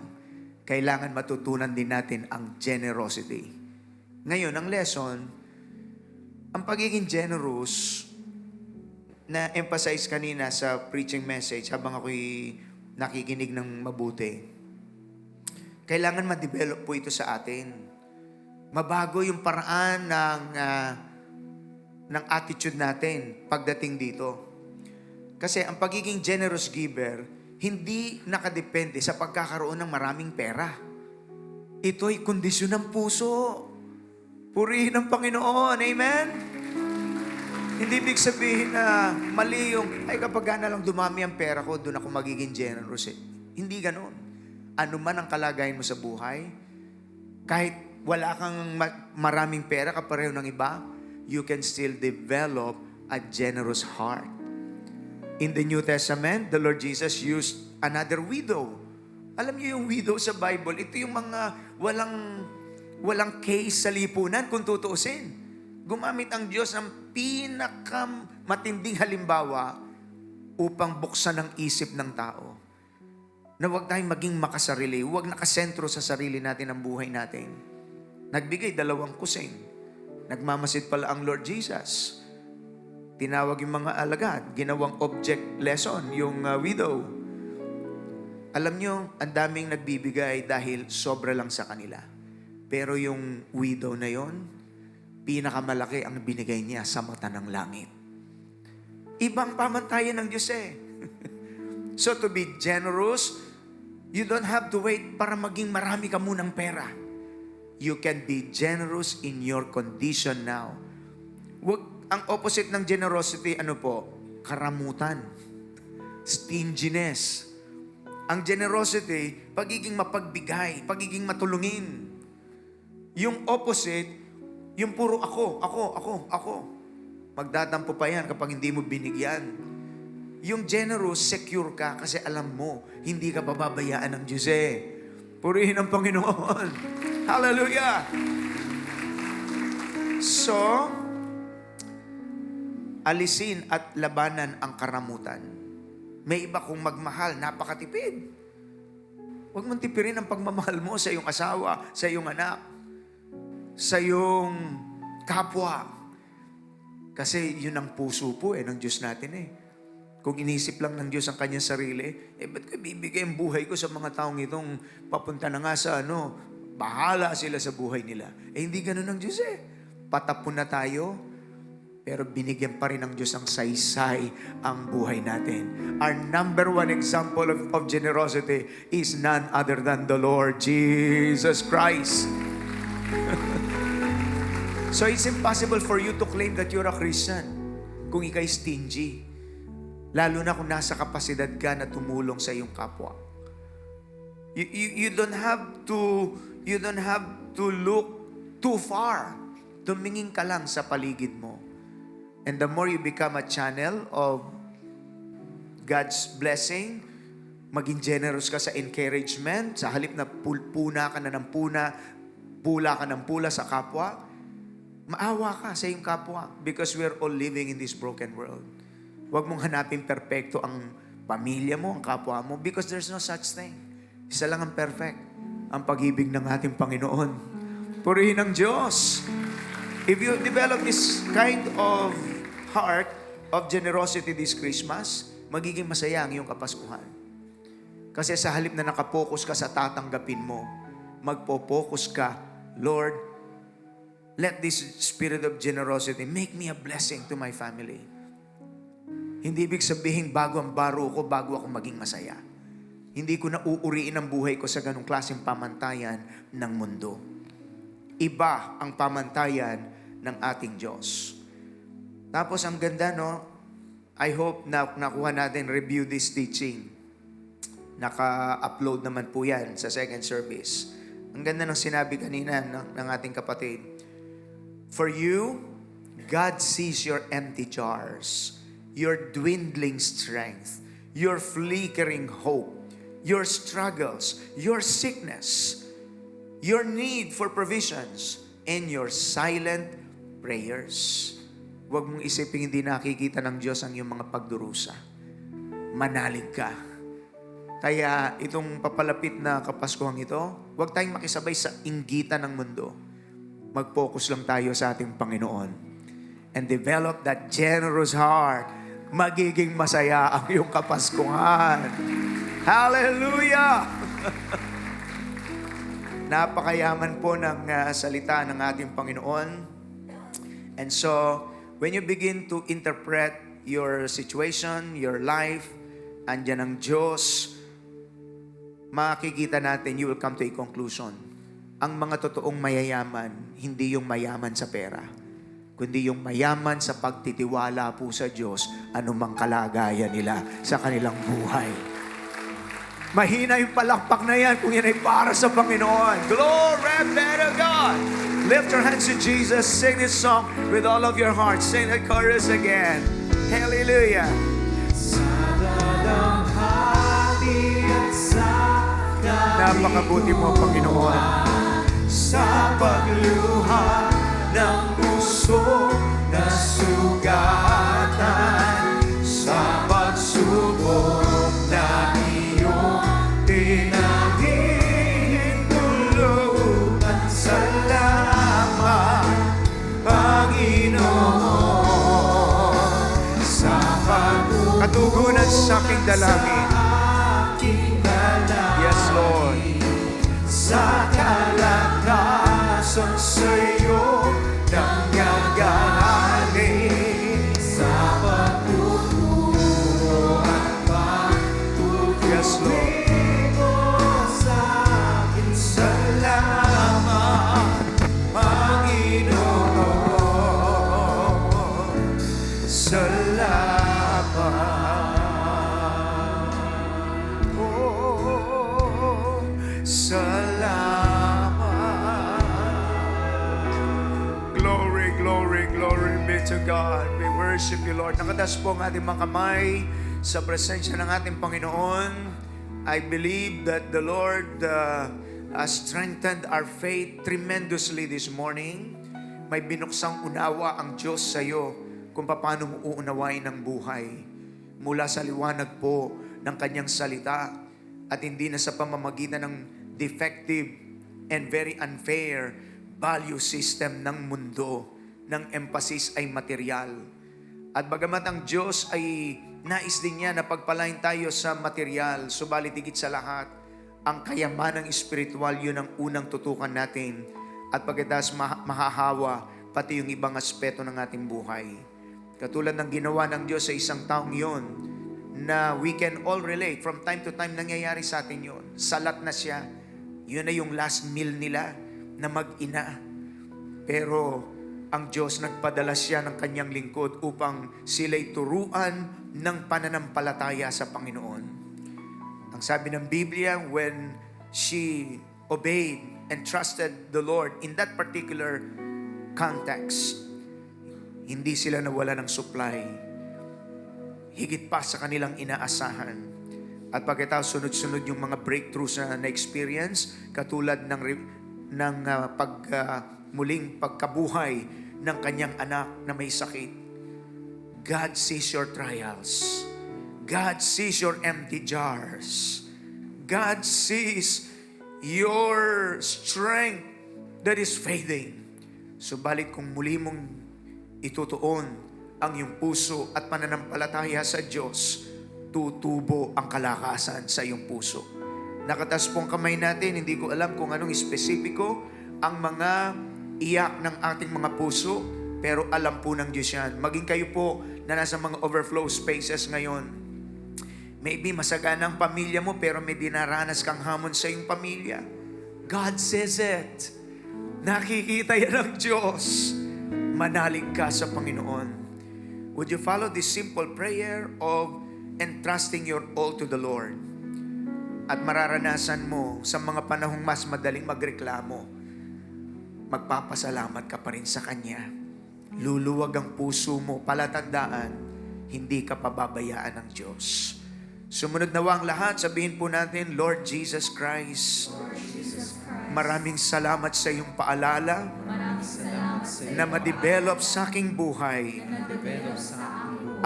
Kailangan matutunan din natin ang generosity. Ngayon, ang lesson, ang pagiging generous, na emphasize kanina sa preaching message habang ako'y nakikinig ng mabuti. Kailangan ma-develop po ito sa atin. Mabago yung paraan ng attitude natin pagdating dito. Kasi ang pagiging generous giver, hindi nakadepende sa pagkakaroon ng maraming pera. Ito ay kondisyon ng puso. Purihin ang Panginoon. Amen? Hindi ibig sabihin na mali yung, ay kapag na lang dumami ang pera ko, doon ako magiging generous. Hindi ganon. Ano man ang kalagayan mo sa buhay, kahit wala kang maraming pera kapareho ng iba, you can still develop a generous heart. In the New Testament, the Lord Jesus used another widow. Alam niyo yung widow sa Bible, ito yung mga walang case sa lipunan kung tutuusin. Gumamit ang Diyos ng pinakamatinding halimbawa upang buksan ang isip ng tao. Na huwag tayong maging makasarili, huwag nakasentro sa sarili natin ang buhay natin. Nagbigay 2 kusing. Nagmamasid pala ang Lord Jesus. Tinawag yung mga alagad, ginawang object lesson, yung widow. Alam nyo, ang daming nagbibigay dahil sobra lang sa kanila. Pero yung widow na yon, pinakamalaki ang binigay niya sa mata ng langit. Ibang pamantayan ng Diyos eh. So to be generous, you don't have to wait para maging marami ka munang pera. You can be generous in your condition now. Ang opposite ng generosity, ano po? Karamutan. Stinginess. Ang generosity, pagiging mapagbigay, pagiging matulungin. Yung opposite, yung puro ako. Magdadampo pa yan kapag hindi mo binigyan. Yung generous, secure ka kasi alam mo, hindi ka pababayaan ng Diyos eh. Purihin ang Panginoon. Hallelujah! So, alisin at labanan ang karamutan. May iba kung magmahal, napakatipid. Huwag mong tipirin ang pagmamahal mo sa iyong asawa, sa iyong anak, sa iyong kapwa. Kasi yun ang puso po ng Diyos natin eh. Kung inisip lang ng Diyos ang kanyang sarili, ba't ko ibibigay ang buhay ko sa mga taong itong papunta na nga sa bahala sila sa buhay nila. Hindi ganun ang Diyos Patapon na tayo, pero binigyan pa rin ng Diyos ang saysay ang buhay natin. Our number one example of generosity is none other than the Lord Jesus Christ. So it's impossible for you to claim that you're a Christian kung ikay stingy. Lalo na kung nasa kapasidad ka na tumulong sa iyong kapwa. You don't have to look too far. Tumingin ka lang sa paligid mo. And the more you become a channel of God's blessing, maging generous ka sa encouragement, sa halip na pula ka ng pula sa kapwa, maawa ka sa iyong kapwa because we're all living in this broken world. Huwag mong hanapin perfecto ang pamilya mo, ang kapwa mo, because there's no such thing. Isa lang ang perfect, ang pag-ibig ng ating Panginoon. Purihin ang Diyos. If you develop this kind of heart of generosity this Christmas, magiging masaya ang iyong Kapaskuhan. Kasi sa halip na nakapokus ka sa tatanggapin mo, magpo-focus ka, Lord, let this spirit of generosity make me a blessing to my family. Hindi ibig sabihin bago ang baro ko, bago ako maging masaya. Hindi ko na uuriin ang buhay ko sa ganong klaseng pamantayan ng mundo. Iba ang pamantayan ng ating Diyos. Tapos ang ganda, I hope na nakuha natin review this teaching. Naka-upload naman po yan sa second service. Ang ganda ng sinabi kanina ng ating kapatid. For you, God sees your empty jars, your dwindling strength, your flickering hope, your struggles, your sickness, your need for provisions, and your silent prayers. Huwag mong isipin hindi nakikita ng Diyos ang iyong mga pagdurusa. Manalig ka. Kaya itong papalapit na Kapaskuhang ito, huwag tayong makisabay sa inggitan ng mundo. Mag-focus lang tayo sa ating Panginoon and develop that generous heart. Magiging masaya ang iyong Kapaskuhan. Hallelujah! Napakayaman po ng salita ng ating Panginoon. And so, when you begin to interpret your situation, your life, andyan ang Diyos, makikita natin, you will come to a conclusion. Ang mga totoong mayayaman, hindi yung mayaman sa pera, kundi yung mayaman sa pagtitiwala po sa Diyos, anumang kalagayan nila sa kanilang buhay. Mahina yung palakpak na yan kung yan ay para sa Panginoon. Glory be to God! Lift your hands to Jesus. Sing this song with all of your heart. Sing the chorus again. Hallelujah! Sa dalamhati at sa Napakabuti mo, Panginoon. sa pagluha ng puso na sugatan, sa pagsubok na iyong pinahihintulutan. Salamat, Panginoon, sa Katugunan sa aking dalangin. aking dalangin. Yes, Lord. Sa kalakasan sa'yo nanggagaling, sa pagtuturo at Yes, Lord. pagtuturi mo sa akin. Salamat, Panginoon. Salamat. Oh, salamat. Glory, glory, glory be to God. We worship you, Lord. Nakatas po ang ating mga kamay sa presensya ng ating Panginoon. I believe that the Lord has strengthened our faith tremendously this morning. May binuksang unawa ang Diyos sa iyo kung paano mo uunawain ang buhay. Mula sa liwanag po ng kanyang salita at hindi na sa pamamagitan ng defective and very unfair value system ng mundo, ng emphasis ay material. At bagamat ang Diyos ay nais din niya na pagpalain tayo sa material, subalit higit sa lahat, ang kayamanang espiritual, yun ang unang tutukan natin. At pagkatapos mahahawa pati yung ibang aspeto ng ating buhay. Katulad ng ginawa ng Diyos sa isang taong yon, na we can all relate. From time to time, nangyayari sa atin yon. Salat na siya. Yun na yung last meal nila na mag-ina. Pero ang Diyos nagpadala siya ng kanyang lingkod upang sila'y turuan ng pananampalataya sa Panginoon. Ang sabi ng Biblia, when she obeyed and trusted the Lord in that particular context, hindi sila nawala ng supply. Higit pa sa kanilang inaasahan. At pagkatapos sunod-sunod yung mga breakthroughs na na-experience, katulad ng muling pagkabuhay ng kanyang anak na may sakit. God sees your trials. God sees your empty jars. God sees your strength that is fading. Subalit kung muli mong itutuon ang iyong puso at pananampalataya sa Diyos, tutubo ang kalakasan sa iyong puso. Nakatas pong kamay natin, hindi ko alam kung anong espesipiko ang mga iyak ng ating mga puso, pero alam po ng Diyos yan. Maging kayo po na nasa mga overflow spaces ngayon. Maybe masagana ang pamilya mo, pero may dinaranas kang hamon sa iyong pamilya. God says it. Nakikita yan ng Diyos. Manalig ka sa Panginoon. Would you follow this simple prayer of entrusting your all to the Lord? At mararanasan mo sa mga panahong mas madaling magreklamo, magpapasalamat ka pa rin sa Kanya. Luluwag ang puso mo, palatandaan, hindi ka pababayaan ng Diyos. Sumunod na ang lahat, sabihin po natin, Lord Jesus Christ, maraming salamat sa iyong paalala na ma-develop sa aking buhay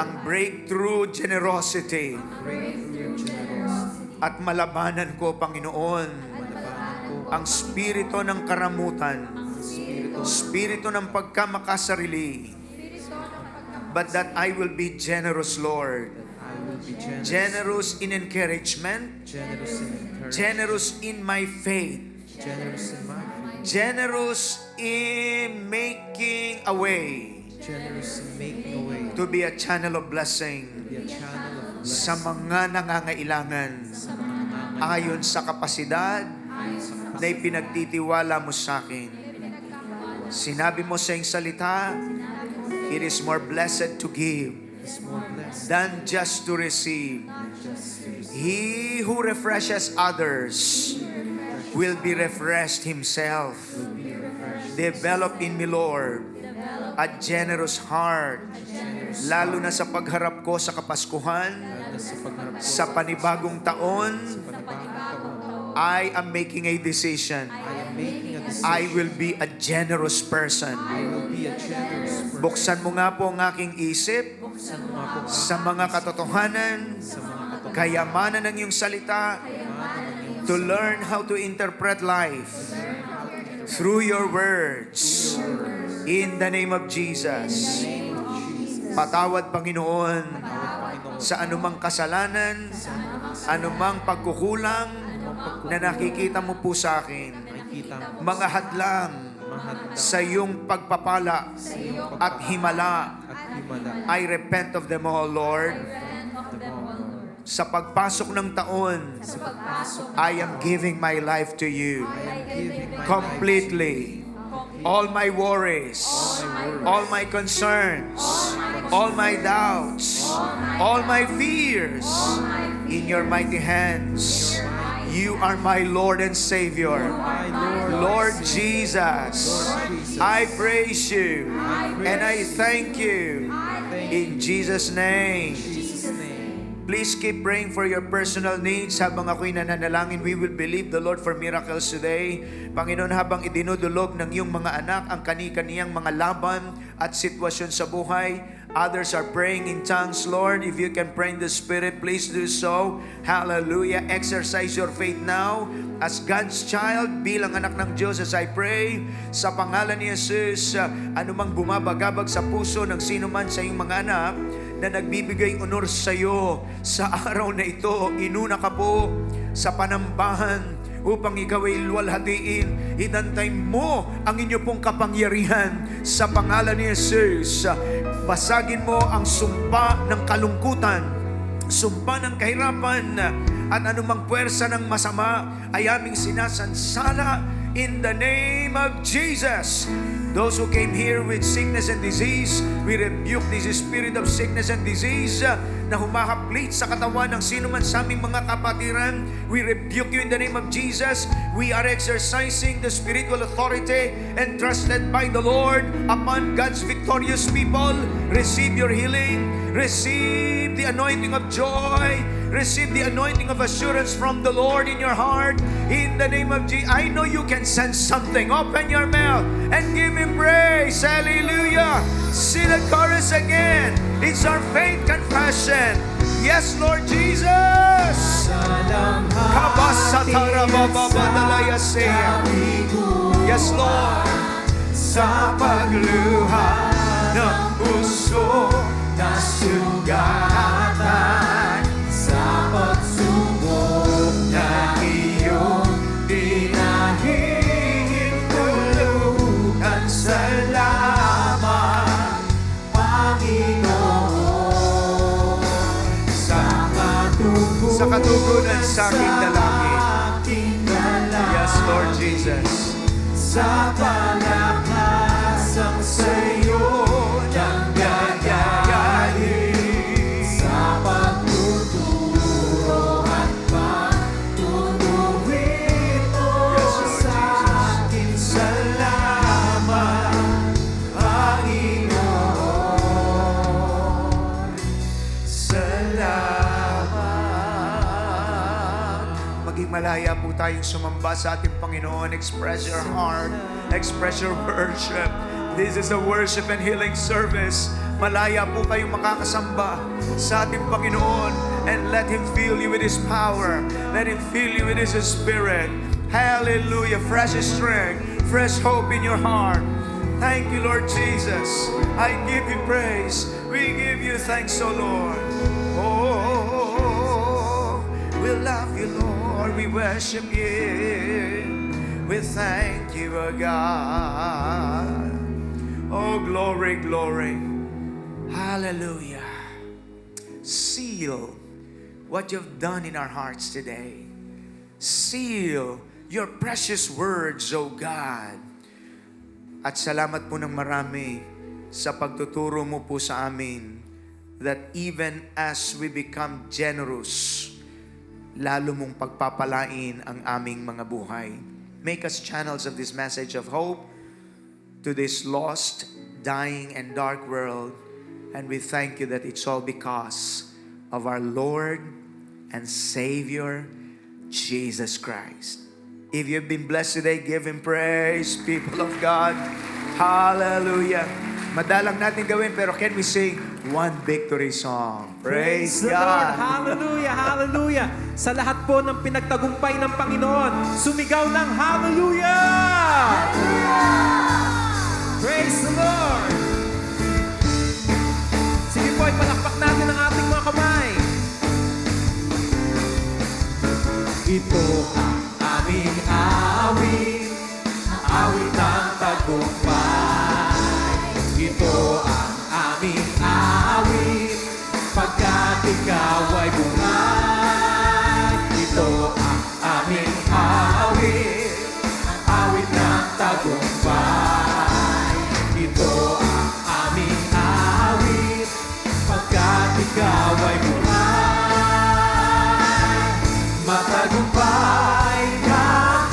ang breakthrough generosity at malabanan ko, Panginoon, ang spirito ng karamutan, spirito ng pagkamakasarili, but that I will be generous, Lord. Generous in encouragement, generous in my faith, generous in making a way, to be a channel of blessing sa mga nangangailangan ayon sa kapasidad na ipinagtitiwala mo sa akin. Sinabi mo sa iyong salita, it is more blessed to give than just to receive. He who refreshes others will be refreshed himself. Develop in me, Lord, a generous heart, lalo na sa pagharap ko sa Kapaskuhan, sa panibagong taon. I am making a decision. I will be a generous person. Buksan mo nga po ang aking isip sa mga katotohanan, kayamanan ng iyong salita, to learn how to interpret life through your words. In the name of Jesus. Patawad, Panginoon, sa anumang kasalanan, anumang pagkukulang na nakikita mo po sa akin. Mga hadlang sa iyong pagpapala at himala, I repent of them all, Lord. Sa pagpasok ng taon, I am giving my life to you completely. All my worries, all my concerns, all my doubts, all my fears, in your mighty hands. You are my Lord and Savior. Lord Jesus, I praise you and I thank you. In Jesus' name. Please keep praying for your personal needs habang ako'y nananalangin. We will believe the Lord for miracles today. Panginoon, habang idinudulog ng iyong mga anak ang kani-kaniyang mga laban at sitwasyon sa buhay, others are praying in tongues, Lord. If you can pray in the Spirit, please do so. Hallelujah. Exercise your faith now as God's child, bilang anak ng Diyos, as I pray sa pangalan ni Jesus, anumang bumabagabag sa puso ng sino man sa iyong mga anak na nagbibigay honor sa iyo sa araw na ito, inuna ka po sa panambahan upang ikaw ay luwalhatiin. Inantay mo ang inyo pong kapangyarihan sa pangalan ni Jesus. Basagin mo ang sumpa ng kalungkutan, sumpa ng kahirapan, at anumang puwersa ng masama ay aming sinasansala in the name of Jesus. Those who came here with sickness and disease, we rebuke this spirit of sickness and disease na humahaplit sa katawan ng sino man sa aming mga kapatiran. We rebuke you in the name of Jesus. We are exercising the spiritual authority entrusted by the Lord upon God's victorious people. Receive your healing. Receive the anointing of joy. Receive the anointing of assurance from the Lord in your heart. In the name of Jesus. I know you can sense something. Open your mouth and give Him praise. Hallelujah. Sing the chorus again. It's our faith confession. Yes, Lord Jesus. Yes, Lord. Sa pagluha ng puso na sugatan, sa pagsubok na iyong pinahihintulutan. Salamat, Panginoon, Sa katugunan sa aking dalangin. Yes, Lord Jesus. sa palakasang sa'yo ng gagayahin, sa pagtuturo at pagtutuwid mo sa akin. Salamat, Panginoon. Salamat. Maging malaya po tayong sumamba sa ating Panginoon. Express your heart. Express your worship. This is a worship and healing service. Malaya po kayong makakasamba sa ating Panginoon, and let Him fill you with His power. Let Him fill you with His Spirit. Hallelujah. Fresh strength. Fresh hope in your heart. Thank you, Lord Jesus. I give you praise. We give you thanks, O Lord. Oh, we love you, Lord. We worship you. We thank you, O God. Oh, glory, glory. Hallelujah. Seal what you've done in our hearts today. Seal your precious words, O God. At salamat po ng marami sa pagtuturo mo po sa amin that even as we become generous, lalo mong pagpapalain ang aming mga buhay. Make us channels of this message of hope to this lost, dying, and dark world. And we thank you that it's all because of our Lord and Savior, Jesus Christ. If you've been blessed today, give Him praise, people of God. Hallelujah. Madalang natin gawin, pero can we sing one victory song? Praise the Lord. God. Hallelujah, hallelujah. Sa lahat po ng pinagtagumpay ng Panginoon, sumigaw ng hallelujah! Praise the Lord! Sige po, ipalakpak natin ang ating mga kamay. Ito ang aming awit, awit ng tagumpay. Ito ang aming awit, pagkat ikaw ay bungay. Ito ang aming awit, awit ng tagumpay. Ito ang aming awit, pagkat ikaw ay bungay. Matagumpay ka,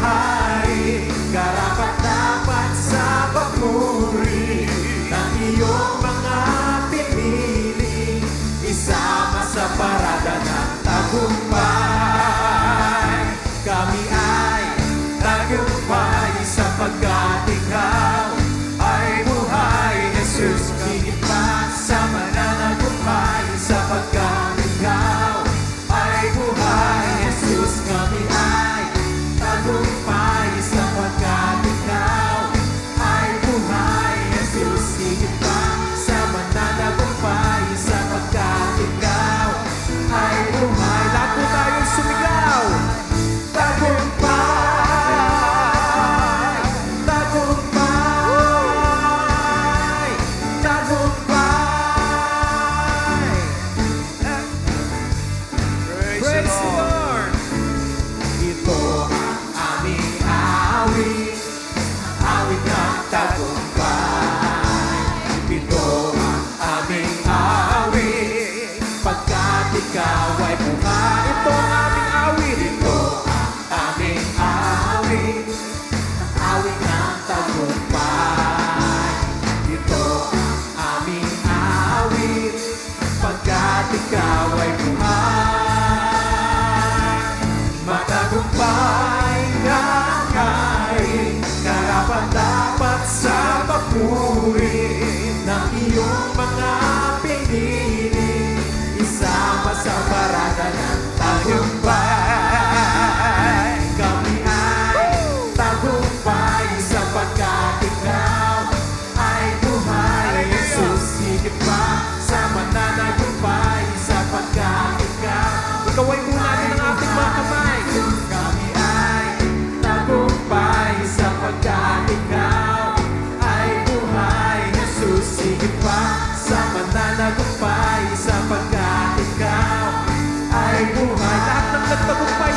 Hari, karapat-dapat sa papuri ng iyong mga pinili.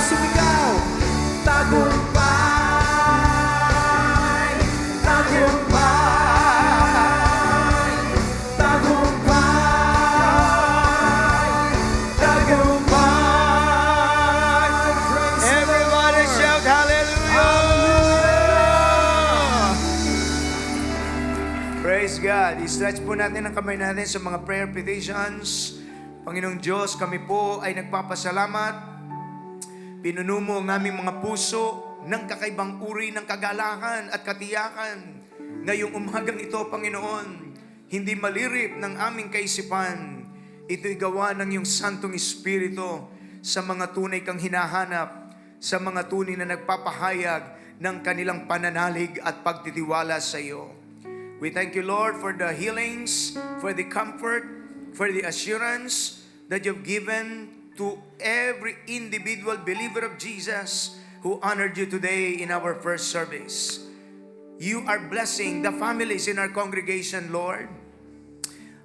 sumigaw. Tagumpay, tagumpay, tagumpay, tagumpay. Everybody shout hallelujah! Praise God. I-stretch po natin ang kamay natin sa mga prayer petitions. Panginoong Diyos, kami po ay nagpapasalamat. Pinuno mo ang aming mga puso ng kakaibang uri ng kagalakan at katiyakan. Ngayong umagang ito, Panginoon, hindi malirip ng aming kaisipan. Ito'y gawa ng iyong Santong Espiritu sa mga tunay kang hinahanap, sa mga tunay na nagpapahayag ng kanilang pananalig at pagtitiwala sa iyo. We thank you, Lord, for the healings, for the comfort, for the assurance that you've given to every individual believer of Jesus who honored you today in our first service. You are blessing the families in our congregation, Lord.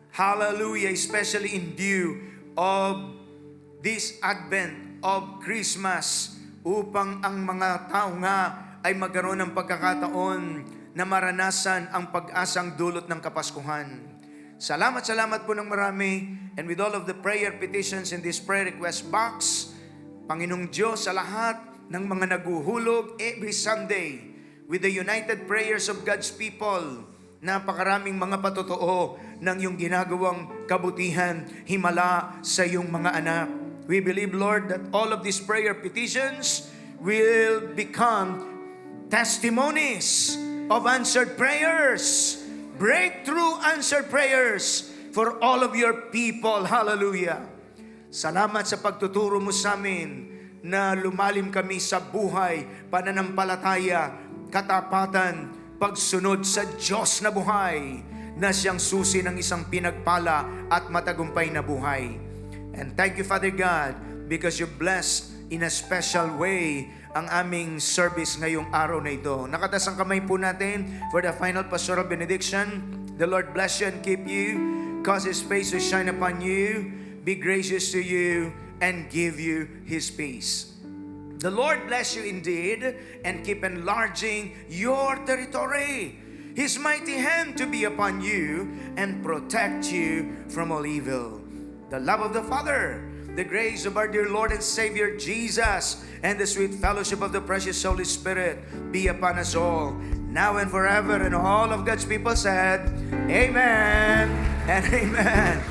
Hallelujah, especially in view of this Advent of Christmas, upang ang mga tao nga ay magkaroon ng pagkakataon na maranasan ang pag-asang dulot ng Kapaskuhan. Salamat po ng marami. And with all of the prayer petitions in this prayer request box, Panginoong Diyos, sa lahat ng mga naguhulog every Sunday with the united prayers of God's people, napakaraming mga patotoo ng iyong ginagawang kabutihan, himala sa iyong mga anak. We believe, Lord, that all of these prayer petitions will become testimonies of answered prayers, breakthrough answered prayers for all of your people. Hallelujah. Salamat sa pagtuturo mo sa amin na lumalim kami sa buhay, pananampalataya, katapatan, pagsunod sa Diyos na buhay, na siyang susi ng isang pinagpala at matagumpay na buhay. And thank you, Father God, because you blessed in a special way ang aming service ngayong araw na ito. Nakatas ang kamay po natin for the final pastoral benediction. The Lord bless you and keep you, cause His face to shine upon you, be gracious to you, and give you His peace. The Lord bless you indeed and keep enlarging your territory. His mighty hand to be upon you and protect you from all evil. The love of the Father, the grace of our dear Lord and Savior Jesus, and the sweet fellowship of the precious Holy Spirit be upon us all, now and forever. And all of God's people said, Amen and Amen.